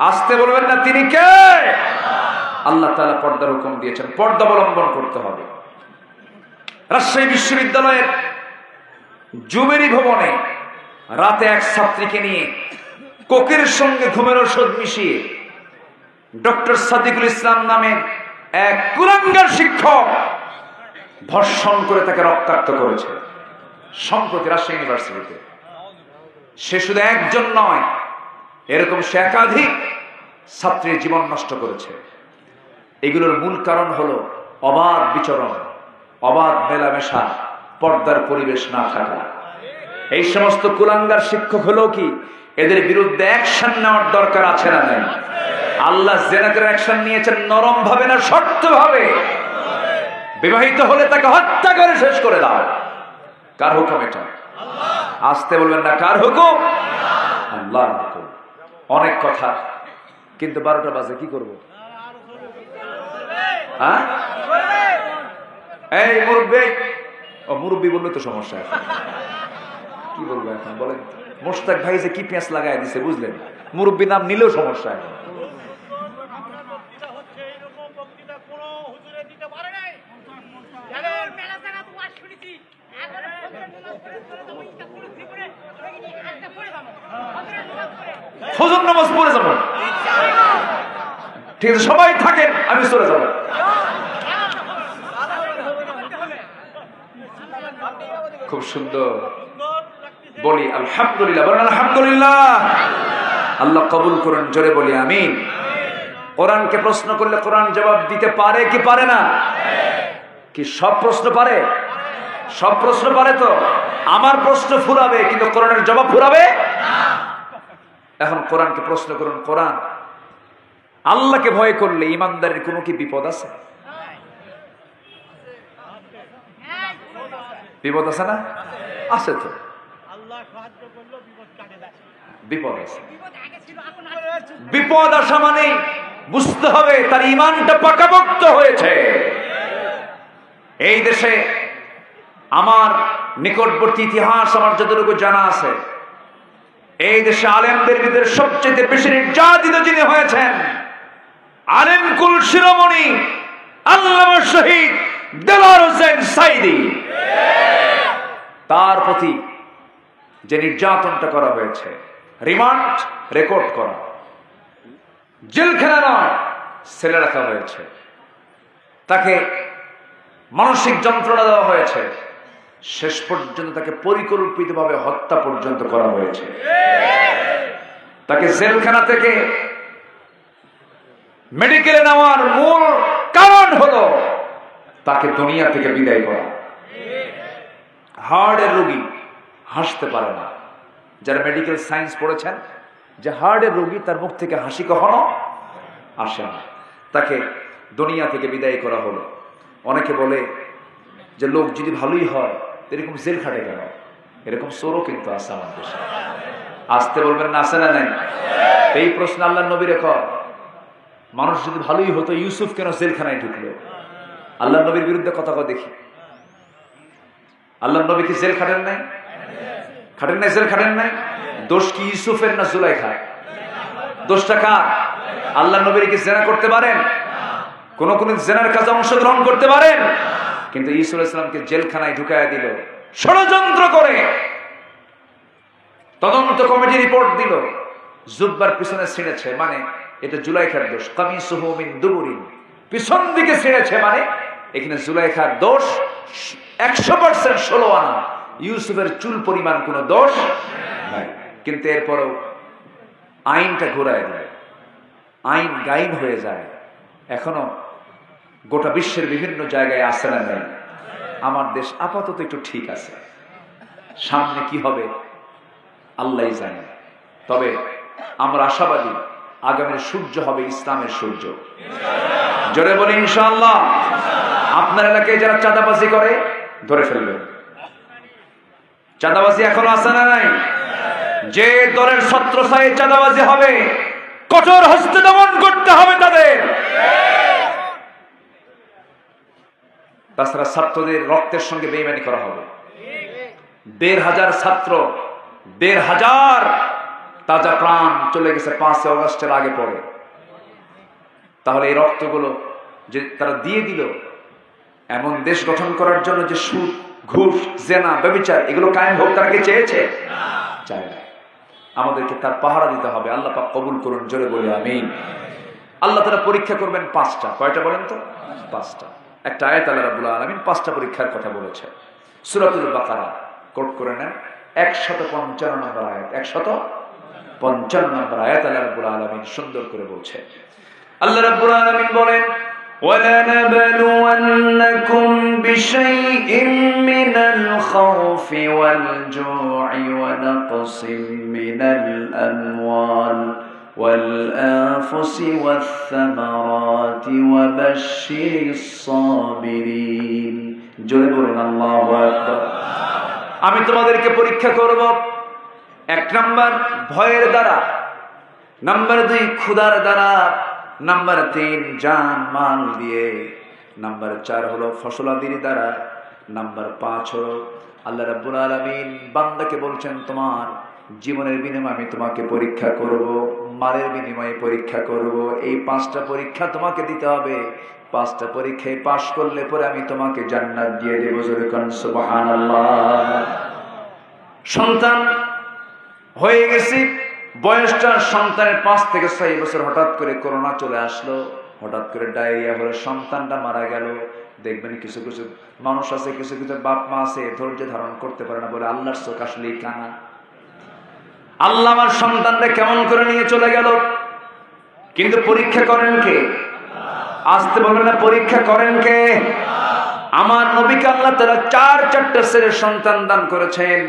আসতে বলবেন না, তিনি কে? আল্লাহ তাআলা পর্দার হুকুম দিয়েছেন, পর্দা অবলম্বন করতে হবে। রাজশাহী বিশ্ববিদ্যালয়ের জুবেরি ভবনে রাতে এক ছাত্রীকে নিয়ে কোকের সঙ্গে ঘুমের ওষুধ মিশিয়ে ডক্টর সাদিকুল ইসলাম নামে এক কুলাঙ্গার শিক্ষক ধর্ষণ করে তাকে রক্তাক্ত করেছে সম্প্রতি রাজশাহী ইউনিভার্সিটিতে। সে শুধু একজন নয়, এরকম সে একাধিক ছাত্রীর জীবন নষ্ট করেছে। এগুলোর মূল কারণ হলো অবাধ বিচরণ, অবাধ মেলামেশা, পর্দার পরিবেশ না থাকা। এই সমস্ত কুলাঙ্গার শিক্ষক হলো কি, এদের বিরুদ্ধে অ্যাকশন নেওয়ার দরকার আছে না নাই? আল্লাহ জেনাকের অ্যাকশন নিয়েছেন নরম ভাবে না শক্ত ভাবে? বিবাহিত হলে তাকে হত্যা করে শেষ করে দাও। কার হুকুম এটা? আসতে বলবেন না, কার হুকুম? আল্লাহর হুকুম। অনেক কথা, কিন্তু 12টা বাজে, কি করব? হ্যাঁ এই মুরব্বী, ও মুরব্বী বললে তো সমস্যা আছে, কি বলবো এখন বলেন? মোশতাক ভাই যে কি পেঁচ লাগাই দিছে বুঝলেন, মুরব্বী নাম নিলেও সমস্যা এখন। ফজর নামাজ পড়ে যাবো, ঠিক আছে সবাই থাকেন, আমি চলে যাব। খুব সুন্দর বলি আলহামদুলিল্লাহ, বলেন আলহামদুলিল্লাহ। আল্লাহ কবুল করুন, জোরে বলি আমিন। কোরআনকে প্রশ্ন করলে কোরআন জবাব দিতে পারে কি পারে না? কি সব প্রশ্ন পারে? সব প্রশ্ন পারে তো? আমার প্রশ্ন ফুরাবে, কিন্তু কোরআনের জবাব ফুরাবে? এখন কোরআনকে প্রশ্ন করুন, কোরআন আল্লাহকে ভয় করলে ইমানদারের কোনো কি বিপদ আছে? বিপদ আছে না? আছে তো, বিপদ আছে। বিপদ আসা মানে বুঝতে হবে তার ঈমানটা পাকাপোক্ত হয়েছে। এই দেশে আমার নিকটবর্তী ইতিহাস আমার যতটুকু জানা আছে, এই দেশে আলেমদের ভিতরে সবচেয়ে বেশি নির্যাতিত যিনি হয়েছেন, আলেম কুল শিরোমণি আল্লামা শহীদ দেলোয়ার হোসেন সাইদি। তার প্রতি যে নির্যাতনটা করা হয়েছে, রিমান্ড রেকর্ড করা, জেলখানা নয় সেলে রাখা হয়েছে, তাকে মানসিক যন্ত্রণা দেওয়া হয়েছে, শেষ পর্যন্ত তাকে পরিকল্পিতভাবে হত্যা পর্যন্ত করা হয়েছে। তাকে জেলখানা থেকে মেডিকেলে নেওয়ার মূল কারণ হলো তাকে দুনিয়া থেকে বিদায় করা। হার্টের রোগী হাসতে পারে না, যারা মেডিকেল সায়েন্স পড়েছেন, যে হার্টের রোগী তার মুখ থেকে হাসি কখনো আসে না, তাকে দুনিয়া থেকে বিদায় করা হলো। অনেকে বলে যে লোক যদি ভালোই হয় এরকম জেল খাটে কেন? এরকম চোরও কিন্তু আছে আমার দেশে। আসতে বলবেন না, আছে না নাই? এই প্রশ্ন আল্লাহ নবী রেখা, মানুষ যদি ভালোই হতো ইউসুফ কেন জেলখানায় ঢুকলো? আল্লাহ নবীর বিরুদ্ধে কথা কয় দেখি। আল্লাহ নবী কি জেল খাটেন নাই? খাটেন নাই, জেল খাটেন নাই। দোষ কি ইউসুফের না জুলাইখার? দোষটা কার? আল্লাহ নবীর কি জেনা করতে পারেন? কোন কোন জেনার কাজে অংশগ্রহণ করতে পারেন? কিন্তু ইউসুফ আলাইহিস সালামকে জেলখানায় ঢুকায়া দিল ষড়যন্ত্র করে। তদন্ত কমিটি রিপোর্ট দিল জুব্বার পিছনে ছিঁড়েছে, মানে এটা জুলাইখার দোষ। কামিসুহু মিন দুবুরিন, পিছন দিকে ছিঁড়েছে, মানে এখানে জুলাইখার দোষ 100%, 16 আনা। ইউসুফের চুল পরিমাণ কোনো দোষ নাই। কিন্তু এরপরও আইনটা ঘোরায় দেয়, আইন গাইন হয়ে যায়। এখনো গোটা বিশ্বের বিভিন্ন জায়গায় আছে না নেই? আমার দেশ আপাতত একটু ঠিক আছে, সামনে কি হবে আল্লাহই জানে। তবে আমরা আশাবাদী আগামীর সূর্য হবে ইসলামের সূর্য। জোরে বলি ইনশাআল্লাহ। আপনার এলাকায় যারা চাঁদাবাজি করে ধরে ফেলবেন। চাঁদাবাজি এখনো আছে না নাই? যে দলের ছত্রছায়ায় চাঁদাবাজি হবে কঠোর হস্তে দমন করতে হবে তাদের। তাছাড়া ছাত্রদের রক্তের সঙ্গে বেইমানি করা হবে। ১,৫০০ ছাত্র, ১,৫০০ তাজা প্রাণ চলে গেছে ৫ই অগস্টের আগে পরে। তাহলে এই রক্তগুলো যে তারা দিয়ে দিল এমন দেশ গঠন করার জন্য, যে সুদ, ঘুষ, জেনা, ব্যভিচার এগুলো কায়েম হোক, তারা কি চেয়েছে? চায় না। আমাদেরকে তার পাহারা দিতে হবে। আল্লাহ পাক কবুল করুন, জোরে বলি আমিন। আল্লাহ তাআলা পরীক্ষা করবেন ৫টা। কয়টা বলেন তো? ৫টা। একটা আয়াত আল্লাহ রাব্বুল আলামিন ৫টা পরীক্ষার কথা বলেছে। সূরাতুল বাকারা কোট করে নেন, ১৫৫ নম্বর আয়াত। ১৫৫ নম্বর আয়াত আল্লাহ রাব্বুল আলামিন সুন্দর করে বলছে। আল্লাহ রাব্বুল আলামিন বলেন, وَلَنَبْلُوَنَّكُمْ بِشَيْءٍ مِّنَ الْخَوْفِ وَالْجُوعِ وَنَقْصٍ مِّنَ الْأَمْوَالِ وَالْأَنفُسِ وَالثَّمَرَاتِ وَبَشِّرِ الصَّابِرِينَ। জোরে বলুন আল্লাহু আকবার। আমি তোমাদেরকে পরীক্ষা করব, ১ নাম্বার ভয়ের দ্বারা, নাম্বার ২ ক্ষুধার দ্বারা, নাম্বার ৩ জান মাল দিয়ে, নাম্বার ৪ হলো ফসলাদির দ্বারা, নাম্বার ৫ হলো আল্লাহ রাব্বুল আলামিন বান্দাকে বলছেন তোমার জীবনের বিনিময়ে আমি তোমাকে পরীক্ষা করব, মালের বিনিময়ে পরীক্ষা করব। এই ৫টা পরীক্ষা তোমাকে দিতে হবে। ৫টা পরীক্ষায় পাশ করলে পরে আমি তোমাকে জান্নাত দিয়ে দেব। জোরে কোন সুবহানাল্লাহ। সন্তান হয়ে গেছি, বয়সটা সন্তানের ৫ থেকে ৬ বছর, হঠাৎ করে করোনা চলে আসলো, হঠাৎ করে ডায়রিয়া হলে সন্তানটা মারা গেল। দেখবেন কিছু কিছু মানুষ আছে, কিছু কিছু বাপ মা আছে ধৈর্য ধারণ করতে পারে না, বলে আল্লাহর চোখ আসলেই কানা। আল্লাহ আমার সন্তানটা কেমন করে নিয়ে চলে গেল। কিন্তু পরীক্ষা করেন কে? আসতে বলবেন না, পরীক্ষা করেন কে? আমার নবীকে আল্লাহ তাআলা ৪টা ছেলের সন্তান দান করেছেন।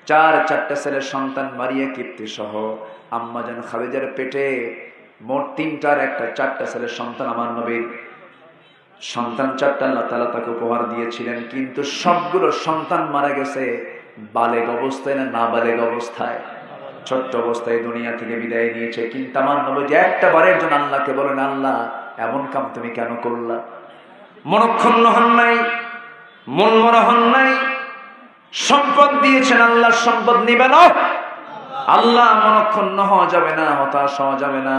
৪টা ছেলের সন্তান মারিয়া কিপ্তি সহ আম্মা জান খাদিজার পেটে মোট ৩টার একটা ৪টা ছেলের সন্তান আমার নবীর সন্তান ৪টা আল্লাহ তাআলা তাকে উপহার দিয়েছিলেন। কিন্তু সবগুলো সন্তান মারা গেছে বালেগ অবস্থায় না নাবালেগ অবস্থায়, ছোট্ট অবস্থায় দুনিয়া থেকে বিদায় নিয়েছে। কিন্তু আমার নবী যে একটা বারের জন্য আল্লাহকে বলেন, আল্লাহ এমন কাম তুমি কেন করলা? মনক্ষুণ্ণ হন নাই, মনমরা হন নাই। সম্পদ দিয়েছেন, আল্লাহ সম্পদ নিবে না। আল্লাহ মনক্ষুণ্ণ হওয়া যাবে না, হতাশ হওয়া যাবে না।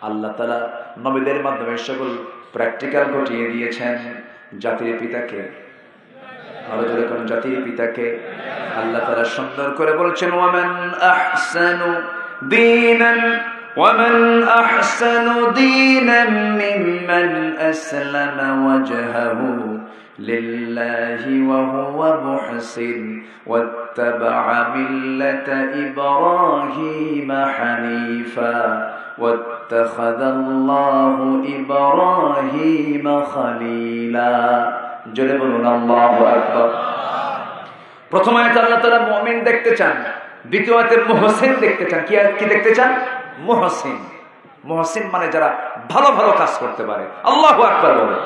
আল্লাহ তাআলা নবীদের মাধ্যমে সকল প্র্যাকটিক্যাল ঘটিয়ে দিয়েছেন। জাতির পিতাকে, আরো জোরে কোন জাতির পিতাকে আল্লাহ তাআলা সুন্দর করে বলছেন, ওয়ামান আহসানু দীনান ওয়ামান আহসানু দীনান মিম্মান আসলামা ওয়াজহাহু লিল্লাহি ওয়া হুয়া মুহসিন ওয়াত্তাবা'a মিল্লাতা ইব্রাহিম হানিফা ওয়াত্তাখাযাল্লাহু ইব্রাহিম খলীলা। জোরে বলুন আল্লাহু আকবার। প্রথম আয়াতে আল্লাহ তাআলা মুমিন দেখতে চান, দ্বিতীয় আয়াতে মুহসিন দেখতে চান। কি দেখতে চান? মুহসিন। মুহসিন মানে যারা ভালো ভালো কাজ করতে পারে। আল্লাহু আকবার বলে,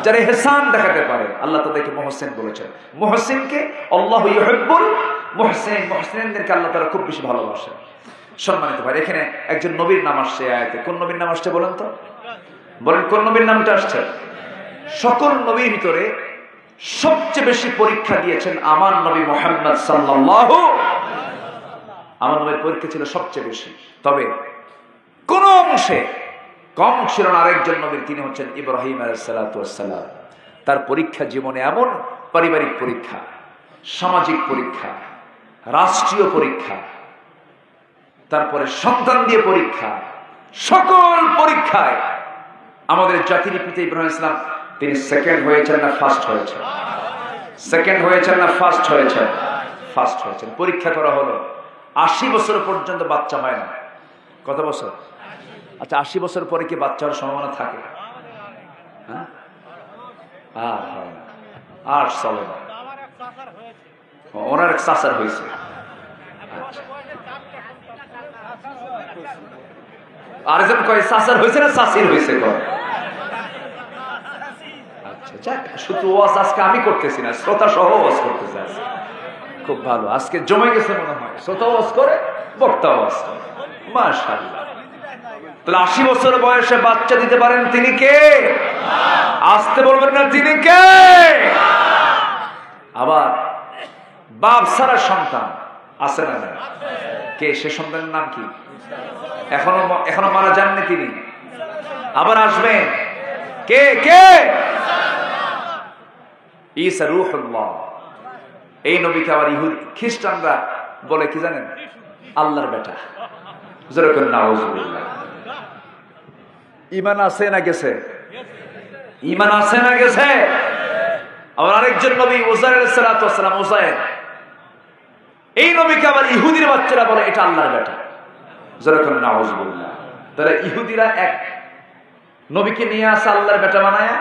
যারা ইহসান দেখাতে পারে, আল্লাহ তাদেরকে মুহসিন বলেছেন। মুহসিনকে আল্লাহু ইউহিব্বুল মুহসিন, মুহসিনদেরকে আল্লাহ তাআলা খুব বেশি ভালোবাসেন, সম্মানিত ভাই। এখানে একজন নবীর নাম আসছে আয়াতে। কোন নবীর নাম আসছে বলেন তো? বলেন কোন নবীর নামটা আসছে? সকল নবীর ভিতরে সবচেয়ে বেশি পরীক্ষা দিয়েছেন আমার নবী মুহাম্মদ সাল্লাল্লাহু। আমার নবীর পরীক্ষা ছিল সবচেয়ে বেশি। তবে কোন অংশে কম ছিল না আরেকজন নবীর, তিনি হচ্ছেন ইব্রাহিম আলাইহিস সালাতু ওয়াস সালাম। তার পরীক্ষা জীবনে এমন পারিবারিক পরীক্ষা, সামাজিক পরীক্ষা, রাষ্ট্রীয় পরীক্ষা, তারপরে সন্তান দিয়ে পরীক্ষা, সকল পরীক্ষায় আমাদের জাতির পিতা ইব্রাহিম ইসলাম তিনি সেকেন্ড হয়েছেন না ফার্স্ট হয়েছেন? সেকেন্ড হয়েছেন না ফার্স্ট হয়েছেন? ফার্স্ট হয়েছেন। পরীক্ষা করা হলো। ৮০ বছর পর্যন্ত বাচ্চা হয় না। কত বছর? আচ্ছা, ৮০ বছর পরে কি বাচ্চা হওয়ার সম্ভাবনা থাকে? আর হয় না, আর চলে না। ওনার এক চাচার হয়েছে। আরেকজন কয় চাচার হয়েছে না চাচির হয়েছে কয়। আচ্ছা যাক, শুধু ওয়াজ আজকে আমি করতেছি না, শ্রোতা সহ ওয়াজ করতেছে আজকে। খুব ভালো, আজকে জমে গেছে মনে হয়। শ্রোতা ওয়াজ করে, বক্তা ওয়াজ করে, মাশাআল্লাহ। তাহলে 80 বছর বয়সে বাচ্চা দিতে পারেন তিনি কে? আসতে বলবেন না, তিনি কে? আবার বাপ ছাড়া সন্তান আছে না? কে সে সন্তানের নাম কি? এখনো মারা যাননি তিনি, আবার আসবেন। কে? কে? ঈসা রূহুল্লাহ। এই নবীকে আবার ইহুদি খ্রিস্টানরা বলে কি জানেন? আল্লাহর বেটা। জোরে করে নাউজুবিল্লাহ। ঈমান আছে না গেছে? ঈমান আছে না গেছে? আবার আরেকজন নবী উযাইর আলাইহিস সালাতু ওয়াস সালাম, উযাইর, এই নবীকে আবার ইহুদির বাচ্চারা বলে এটা আল্লাহর বেটা। জোরে করে নাউজুবিল্লাহ। তাহলে ইহুদিরা এক নবীকে নিয়ে আসে আল্লাহর বেটা বানায়া,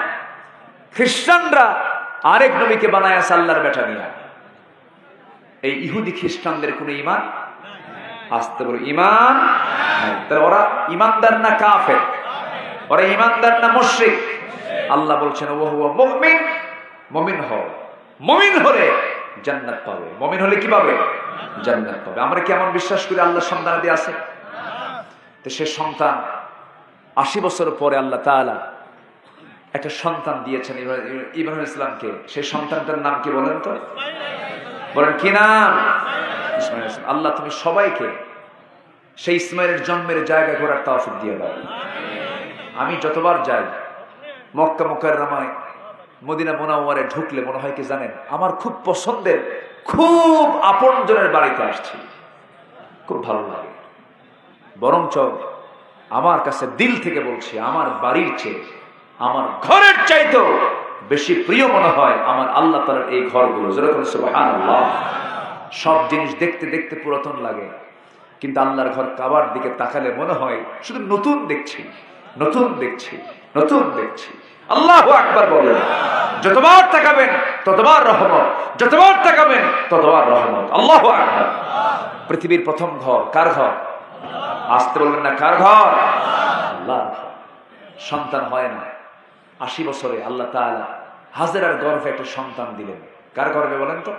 খ্রিস্টানরা আরেক নবীকে বানায় আসে আল্লাহর বেটা নিয়ে। এই ইহুদি খ্রিস্টানদের কোন ঈমান? আসতে বলো ঈমান নাই। তাহলে ওরা ঈমানদার না কাফের? ওরা ঈমানদার না মুশরিক? আল্লাহ বলছেন ওয়া হুয়া মুমিন। মুমিন হও, মুমিন হলে জান্নাত পাবে। মুমিন হলে কি পাবে? জান্নাত পাবে। আমরা কি এমন বিশ্বাস করি আল্লাহ সন্তানাদি আছে? তো সে সন্তান 80 বছর পরে আল্লাহ তাআলা একটা সন্তান দিয়েছেন ইব্রাহিম ইসলামকে। সেই সন্তানটার নাম কি বলেন তো? বলেন কি নাম? ইসমাইল ইসলাম। আল্লাহ তুমি সবাইকে সেই ইসমাইলের জন্মের জায়গা ঘোরার তৌফিক দিয়ে দাও। আমি যতবার যাই মক্কা মুকাররমায়, মদিনা মুনাওয়ারায় ঢুকলে মনে হয় কি জানেন, আমার খুব পছন্দের, খুব আপনজনের বাড়িতে আসছি। খুব ভালো লাগে। বরঞ্চ আমার কাছে দিল থেকে বলছি, আমার বাড়ির চেয়ে, আমার ঘরের চাইতেও বেশি প্রিয় মনে হয় আমার আল্লাহ তাআলার এই ঘরগুলো। যেরকম সুবহানাল্লাহ। সব জিনিস দেখতে দেখতে পুরাতন লাগে, কিন্তু আল্লাহর ঘর কাবার দিকে তাকালে মনে হয় শুধু নতুন দেখছি, নতুন দেখছি, নতুন দেখছি। আল্লাহু আকবার বলেন। যতবার তাকাবেন ততবার রহমত, যতবার তাকাবেন ততবার রহমত। আল্লাহু আকবার। পৃথিবীর প্রথম ঘর কার ঘর? আসতে বলবেন না, কার ঘর? আল্লাহর ঘর। সন্তান হয় না, 80 বছরে আল্লাহ তাআলা হাজেরার গর্ভে একটা সন্তান দিলেন। কার গর্ভে বলেন তো?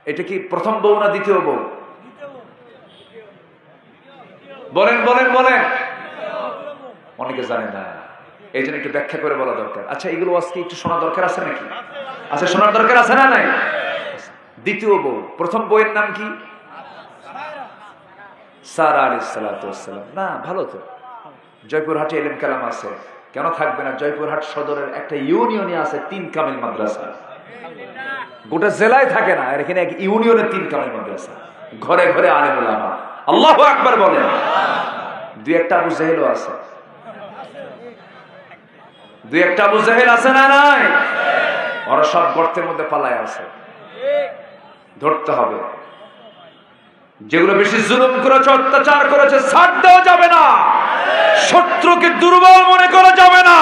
এটা কি প্রথম বউ না দ্বিতীয় বউ? বলেন বলেন বলেন। অনেকে জানে না, এই জন্য একটু ব্যাখ্যা করে বলা দরকার। আচ্ছা, এগুলো আজকে একটু শোনা দরকার আছে নাকি? আচ্ছা, শোনার দরকার আছে না নাই? দ্বিতীয় বউ। প্রথম বউয়ের নাম কি? সারা আলাইহিস সালাতু ওয়াস সালাম। না, ভালো তো। জয়পুরহাটে ইলম কালাম আছে, কেন থাকবে না? জয়পুরহাট সদরের একটা ইউনিয়নে আছে 3 কামিল মাদ্রাসা। গোটা জেলায় থাকে না, এখানে এক ইউনিয়নে 3 কামিল মাদ্রাসা, ঘরে ঘরে আলেম উলামা। আল্লাহু আকবার বলেন। 2-1টা আবু জাহেলও আছে। 2-1টা আবু জাহেল আছে না নাই? ওরা সব গর্তের মধ্যে পালায় আছে। ধরতে হবে। যেগুলো বেশি জুলুম করেছে, অত্যাচার করেছে, ছাড় দেওয়া যাবে না। শত্রুকে দুর্বল মনে করা যাবে না।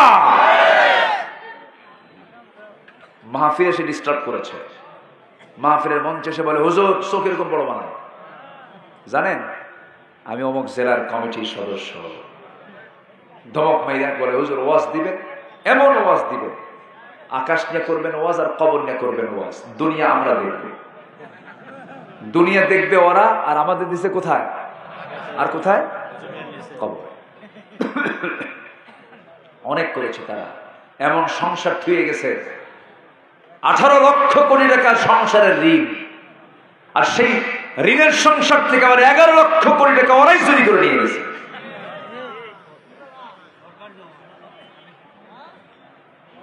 মাহফিলে এসে ডিস্টার্ব করেছে। মাহফিলের মঞ্চে এসে বলে, হুজুর চোখ এরকম বড় বানায়। জানেন আমি অমুক জেলার কমিটির সদস্য। ধমক মাইরা বলে, হুজুর ওয়াজ দিবেন, এমন ওয়াজ দিবেন, আকাশ নিয়ে করবেন ওয়াজ আর কবর নিয়ে করবেন ওয়াজ। দুনিয়া আমরা দেখব, দুনিয়া দেখবে ওরা, আর আমাদের দিছে কোথায়? আর কোথায়? কবর। অনেক করেছে তারা। এমন সংসার থুয়ে গেছে 18 লক্ষ কোটি টাকার সংসারের ঋণ, আর সেই ঋণের সংসার থেকে আবার 11 লক্ষ কোটি টাকা ওরাই চুরি করে নিয়ে গেছে।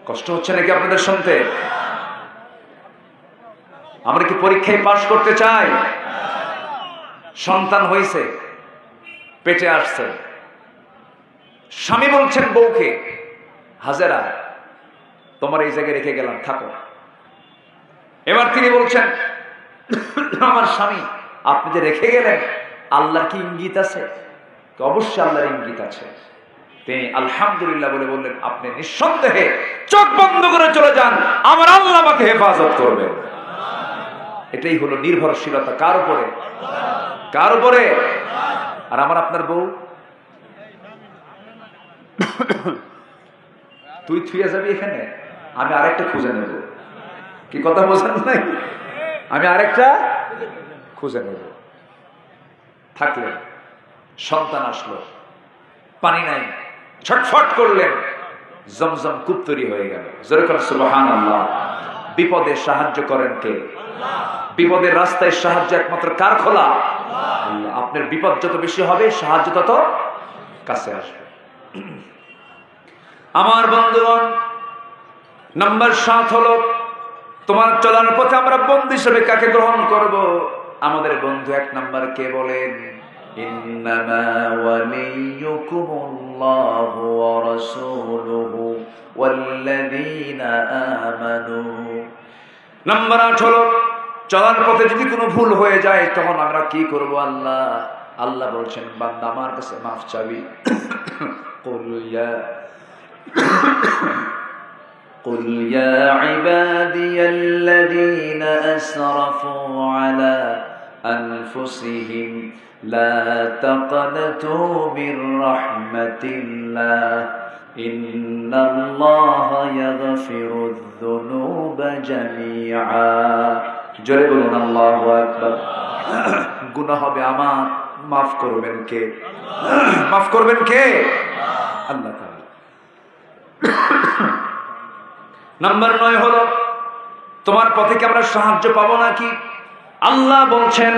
কষ্ট হচ্ছে নাকি আপনাদের শুনতে? আমরা কি পরীক্ষায় পাশ করতে চাই? সন্তান হয়েছে, পেটে আসছে, স্বামী বলছেন বউকে, হাজেরা তোমার এই জায়গায় রেখে গেলাম, থাকো। এবার তিনি বলছেন, আমার স্বামী আপনি যে রেখে গেলেন, আল্লাহর কি ইঙ্গিত আছে? অবশ্যই আল্লাহর ইঙ্গিত আছে। তিনি আলহামদুলিল্লাহ বলে বললেন, আপনি নিঃসন্দেহে চোখ বন্ধ করে চলে যান, আমার আল্লাহ আমাকে হেফাজত করবেন। এটাই হলো নির্ভরশীলতা কার উপরে? কার উপরে? আর আমার আপনার বউ, তুই থুয়ে যাবি এখানে, আমি আরেকটা খুঁজে নেব। কি কথা বোঝেন নাই? আমি আরেকটা খুঁজে নেব। থাকলেন, সন্তান আসলো, পানি নাই, ছটফট করলেন, জমজম কূপ তৈরি হয়ে গেল। যেরকম সুবহানাল্লাহ। বিপদে সাহায্য করেন কে? বিপদের রাস্তায় সাহায্য একমাত্র কার খোলা? আল্লাহ। আপনার বিপদ যত বেশি হবে, সাহায্য তত কাছে আসবে। আমার বন্ধুগণ, নাম্বার 7 হলো, তোমার চলার পথে আমরা বন্ধু হিসেবে কাকে গ্রহণ করব? আমাদের বন্ধু 1 নাম্বার কে বলেন? ইন্নামা ওয়ালিয়ুকুমুল্লাহু ওয়া রাসূলুহু ওয়াল্লাযীনা আমানু। নাম্বার 8 হলো, চলার পথে যদি কোনো ভুল হয়ে যায় তখন আমরা কি করব? আল্লাহ বলছেন, বান্দা আমার কাছে মাফ চাবি। قل يا عبادي الذين أسرفوا على أنفسهم لا تقنطوا من رحمة الله إن الله يغفر الذنوب جميعا। জোরে বলুন আল্লাহু আকবার। গুনাহ হবে আমার, মাফ করবেন কে? মাফ করবেন কে? আল্লাহ তাআলা। নাম্বার 9 হলো, তোমার পথে কি আমরা সাহায্য পাবো নাকি? আল্লাহ বলছেন,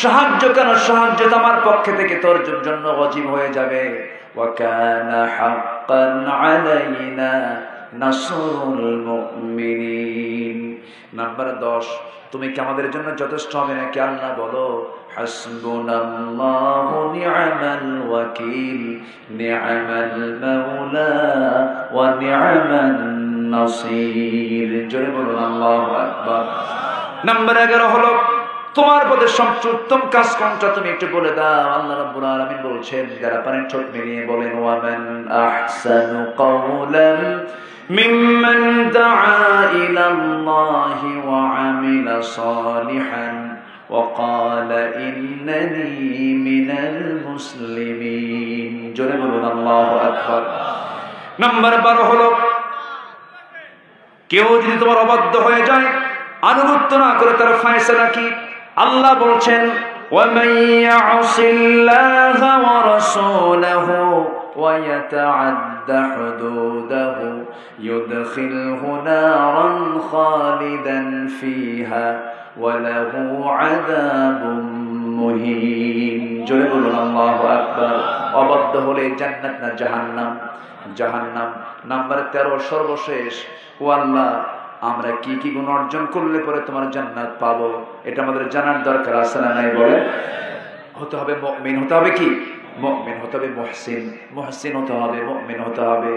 সাহায্য কেন? সাহায্য তো আমার পক্ষে থেকে তোর জন্য ওয়াজিব হয়ে যাবে। ওয়া কানা হাক্কান আলাইনা নাসরুল মুমিনিন। নাম্বার 10, তুমি কি আমাদের জন্য যথেষ্ট হবে নাকি? আল্লাহ বলো, হাসবুনাল্লাহু নি'মাল ওয়াকিল নি'মাল মাওলা ওয়া নি'মান নাসির। জোরে বলুন আল্লাহু আকবার। নাম্বার 11 হলো, তোমার পথে সবচেয়ে উত্তম কাজ কোনটা তুমি একটু বলে দাও। আল্লাহ রাব্বুল আলামিন বলছেন, যারা পারেন ঠোঁট মিলিয়ে বলেন, ওয়া মান আহসানু কাওলান মিম্মান দাআ ইলাল্লাহি ওয়া আমিলা সালিহান ওয়া ক্বালা ইন্নানি মিনাল মুসলিমিন। জোরে বলুন আল্লাহু আকবার। নাম্বার 12 হলো, কেউ যদি তোমার অবাধ্য হয়ে যায়, আনুগত্য না করে, তার ফয়সালা কি? আল্লাহ বলছেন, وَمَن يَعْصِ اللَّهَ وَرَسُولَهُ وَيَتَعَدَّ حُدُودَهُ يُدْخِلْهُ نَارًا خَالِدًا فِيهَا وَلَهُ عَذَابٌ মুহিন। জোরে বলুন আল্লাহু আকবার। অবাধ্য হলে জান্নাত না জাহান্নাম? জাহান্নাম। নাম্বার 13 সর্বশেষ, ও আল্লাহ, আমরা কি কি গুণ অর্জন করলে পরে তোমার জান্নাত পাবো? এটা আমাদের জানার দরকার আছে না নাই? বলে হতে হবে মুমিন, হতে হবে কি? মুমিন হতে হবে, মুহসিন, মুহসিন হতে হবে, মুমিন হতে হবে।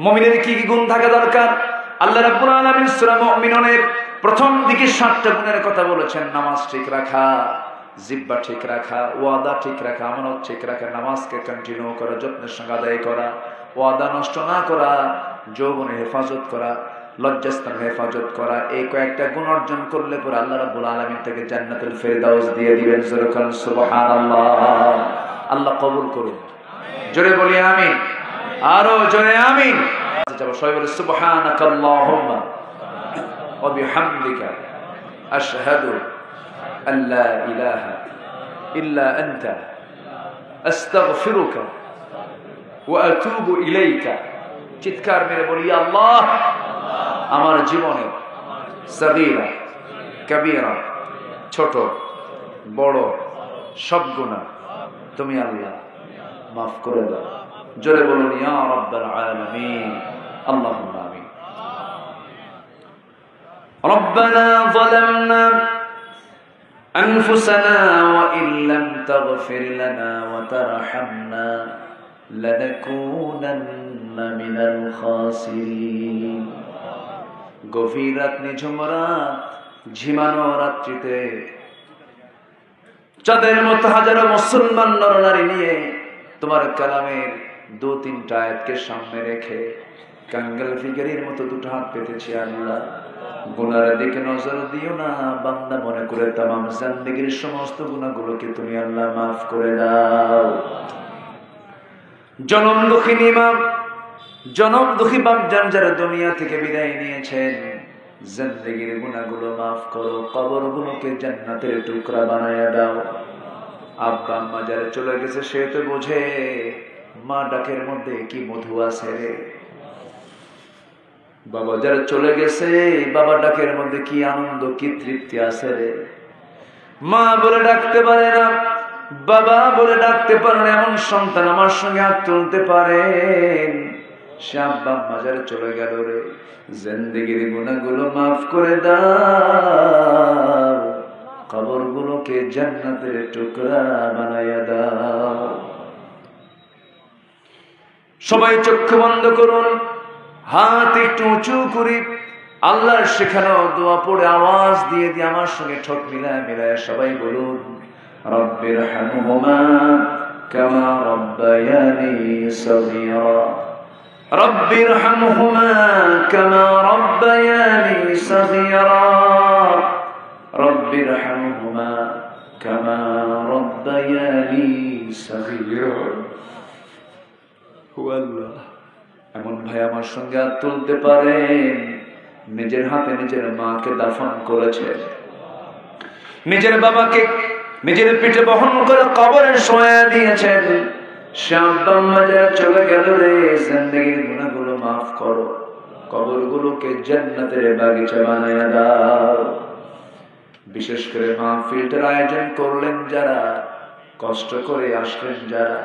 মুমিনের কি কি গুণ থাকা দরকার? আল্লাহ রাব্বুল আলামিন সূরা মুমিনুনের প্রথম দিকে 7টা গুণের কথা বলেছেন। নামাজ ঠিক রাখা, জিহ্বা ঠিক রাখা, ওয়াদা ঠিক রাখা, আমানত ঠিক রাখা, নামাজকে কন্টিনিউ করা, যত্নের সঙ্গে আদায় করা, ওয়াদা নষ্ট না করা, যৌবনের হেফাজত করা, লজ্জাস্থানের হেফাজত করা। এই কয়েকটা গুণ অর্জন করলে পরে আল্লাহ রাব্বুল আলামিন থেকে জান্নাতুল ফেরদাউস দিয়ে দিবেন। সুবহানাল্লাহ। আল্লাহ কবুল করুন। জোরে বলি আমিন। আরো জোরে আমিন। সবাই বলে, সুবহানাকাল্লাহুম্মা ওয়া বিহামদিকা আশহাদু আল্লা ইলাহা ইল্লা আনতা আস্তাগফিরুকা ওয়া আতুবু ইলাইকা। চিৎকার মেরে বলি, আল্লাহ, আমার জীবনে সগীরা কবীরা, ছোট বড় সব গুনাহ তুমি আল্লাহ মাফ করে দাও। জোরে বলুন, ইয়া রাব্বাল আলামিন। আল্লাহুম্মা আমিন। রব্বানা যালামনা আনফুসানা ওয়া ইল্লাম তাগফির লানা ওয়া তারহামনা লানাকুনান্না মিনাল খাসিরিন। গভীর রাত, নিঝুম রাত, ঝিমানো রাত্রিতে চাঁদের মতো হাজারো মুসলমান নরনারী নিয়ে তোমার কালামের 2-3টা আয়াতকে সামনে রেখে কাঙ্গাল ফিগারের মতো দুটো হাত পেতেছি। আল্লাহ গুনার দিকে নজর দিও না, বান্দা মনে করে তামাম জিন্দেগীর সমস্ত গুনাহগুলোকে তুমি আল্লাহ মাফ করে দাও। জনম দুঃখী বাপজান যারা দুনিয়া থেকে বিদায় নিয়েছেন, জিন্দেগীর গুনাহগুলো মাফ করো, কবরগুলোকে জান্নাতের টুকরা বানায়া দাও। আব্বা আম্মা যারা চলে গেছে সে তো বোঝে মা ডাকের মধ্যে কি মধু আছে রে। বাবা যারা চলে গেছে বাবা ডাকের মধ্যে কি আনন্দ কি তৃপ্তি আছে রে। মা বলে ডাকতে পারে না, বাবা বলে ডাকতে পারে না, এমন সন্তান আমার সঙ্গে হাত তুলতে পারেন। সে আব্বা আম্মা যারা চলে গেল রে, জিন্দেগীর গুনাহগুলো মাফ করে দাও, কবরগুলোকে জান্নাতের টুকরা বানায়া দাও। সবাই চক্ষু বন্ধ করুন, হাত একটু উঁচু করি, আল্লাহর শেখানো দোয়া পড়ে আওয়াজ দিয়ে দিয়ে আমার সঙ্গে ঠোঁট মিলায় সবাই বলুন, রব্বির হামহুমা কামা রব্বায়ানি সগীরা, রব্বির হামহুমা কামা রব্বায়ানি সগীরা, রব্বির হামহুমা কামা রব্বায়ানি সগীরা। ও আল্লাহ, এমন ভাই আমার সঙ্গে হাত তুলতে পারেন, নিজের হাতে নিজের মাকে দাফন করেছে, নিজের বাবাকে নিজের পিঠে বহন করে কবরে শোয়া দিয়েছেন। সে আব্বা আম্মা যারা চলে গেল রে, জিন্দেগীর গুনাহগুলো মাফ করো, কবরগুলোকে জান্নাতের বাগিচা বানায়া দাও। বিশেষ করে মাহফিলটার আয়োজন করলেন যারা, কষ্ট করে আসলেন যারা,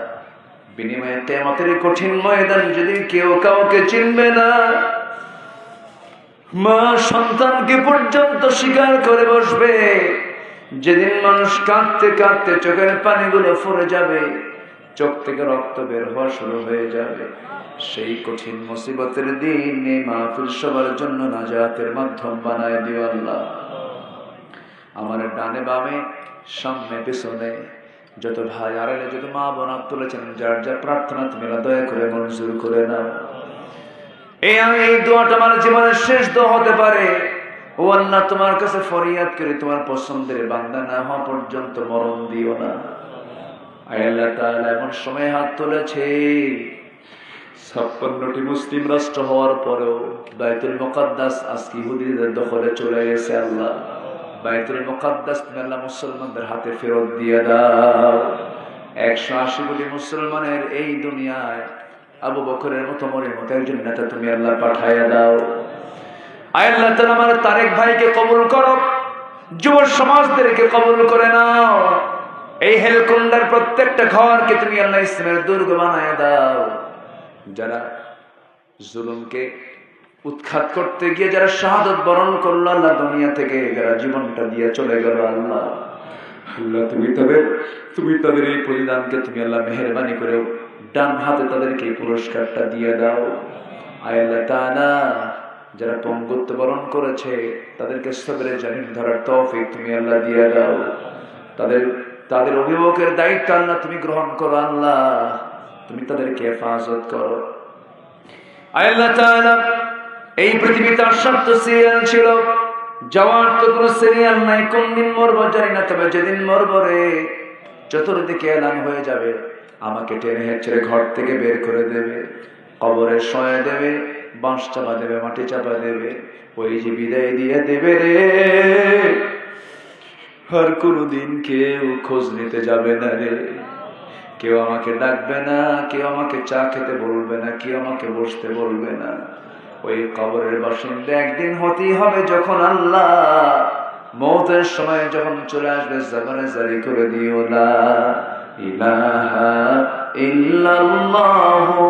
বিনিময়ে কিয়ামতের কঠিন ময়দান যদি কেউ কাউকে চিনবে না, মা সন্তানকে পর্যন্ত স্বীকার করে বসবে। যেদিন মানুষ কাঁদতে কাঁদতে চোখের পানিগুলো ফুরে যাবে, চোখ থেকে রক্ত বের হওয়া শুরু হয়ে যাবে, সেই কঠিন মুসিবতের দিন এই মাহফিল সবার জন্য নাজাতের মাধ্যম বানায় দিও আল্লাহ। আমার ডানে বামে সামনে পেছনে যত ভাই আড়ালে যত মা বোন তুলেছেন, যার যার প্রার্থনা তুমি দয়া করে মঞ্জুর করে নাও। এই দোয়াটা আমার জীবনের শেষ দোয়া হতে পারে। ও আল্লাহ, তোমার কাছে ফরিয়াদ করি, তোমার পছন্দের বান্দা না হওয়া পর্যন্ত মরণ দিও না। আল্লাহ তাআলা এমন সময় হাত তুলেছে, 56টি মুসলিম রাষ্ট্র হওয়ার পরেও বাইতুল মুকাদ্দাস আজকে ইহুদিদের দখলে চলে গেছে। আল্লাহ, বাইতুল মুকাদ্দাস তুমি আল্লাহ মুসলমানদের হাতে ফেরত দিয়ে দাও। 180 কোটি মুসলমানের এই দুনিয়ায় আবু বকরের মতো মনের মতো একজন নেতা তুমি আল্লাহ পাঠাইয়া দাও। আল্লাহ তাআলা আমার তারেক ভাইকে কবুল করো, যুব সমাজদেরকে কবুল করে নাও। এই হেলকুন্ডার প্রত্যেকটা ঘরকে তুমি আল্লাহ ইসলামের দুর্গ বানায় দাও। যারা জুলুমকে উৎখাত করতে গিয়ে যারা শাহাদত বরণ করলো আল্লাহ দুনিয়া থেকে, যারা জীবনটা দিয়ে চলে গেল, আল্লাহ তুমি তাদের এই প্রতিদানকে তুমি আল্লাহ মেহেরবানি করে ডান হাতে তাদেরকে এই পুরস্কারটা দিয়ে দাও। আল্লাহ তাআলা যারা পঙ্গুত্ব বরণ করেছে তাদেরকে সবরে জামিন ধরার তৌফিক তুমি আল্লাহ দিয়ে দাও। তাদের অভিভাবকের দায়িত্ব আল্লাহ তুমি গ্রহণ করো, আল্লাহ তুমি তাদেরকে হেফাজত করো। আল্লাহ তাআলা এই পৃথিবীতে আসান্ত সিরিয়াল ছিল, যাওয়ার তো কোনো সিরিয়াল নাই, কোন দিন মরবো জানি না, তবে যেদিন মরবো রে চতুর্দিকে এলান হয়ে যাবে, আমাকে টেনে হেঁচড়ে ঘর থেকে বের করে দেবে, কবরে শোয়া দেবে, বাঁশ চাপা দেবে, মাটি চাপা দেবে, ওই যে বিদায় দিয়ে দেবে রে। আর কোনদিন কেউ খোঁজ নিতে যাবে না রে, কেউ আমাকে ডাকবে না, কেউ আমাকে চা খেতে বলবে না, কেউ আমাকে বসতে বলবে না। ওই কবরের বাসিন্দা একদিন হতেই হবে, যখন আল্লাহ মওতের সময় যখন চলে আসবে, জবানে জারি করে দিও লা ইলাহা ইল্লাল্লাহু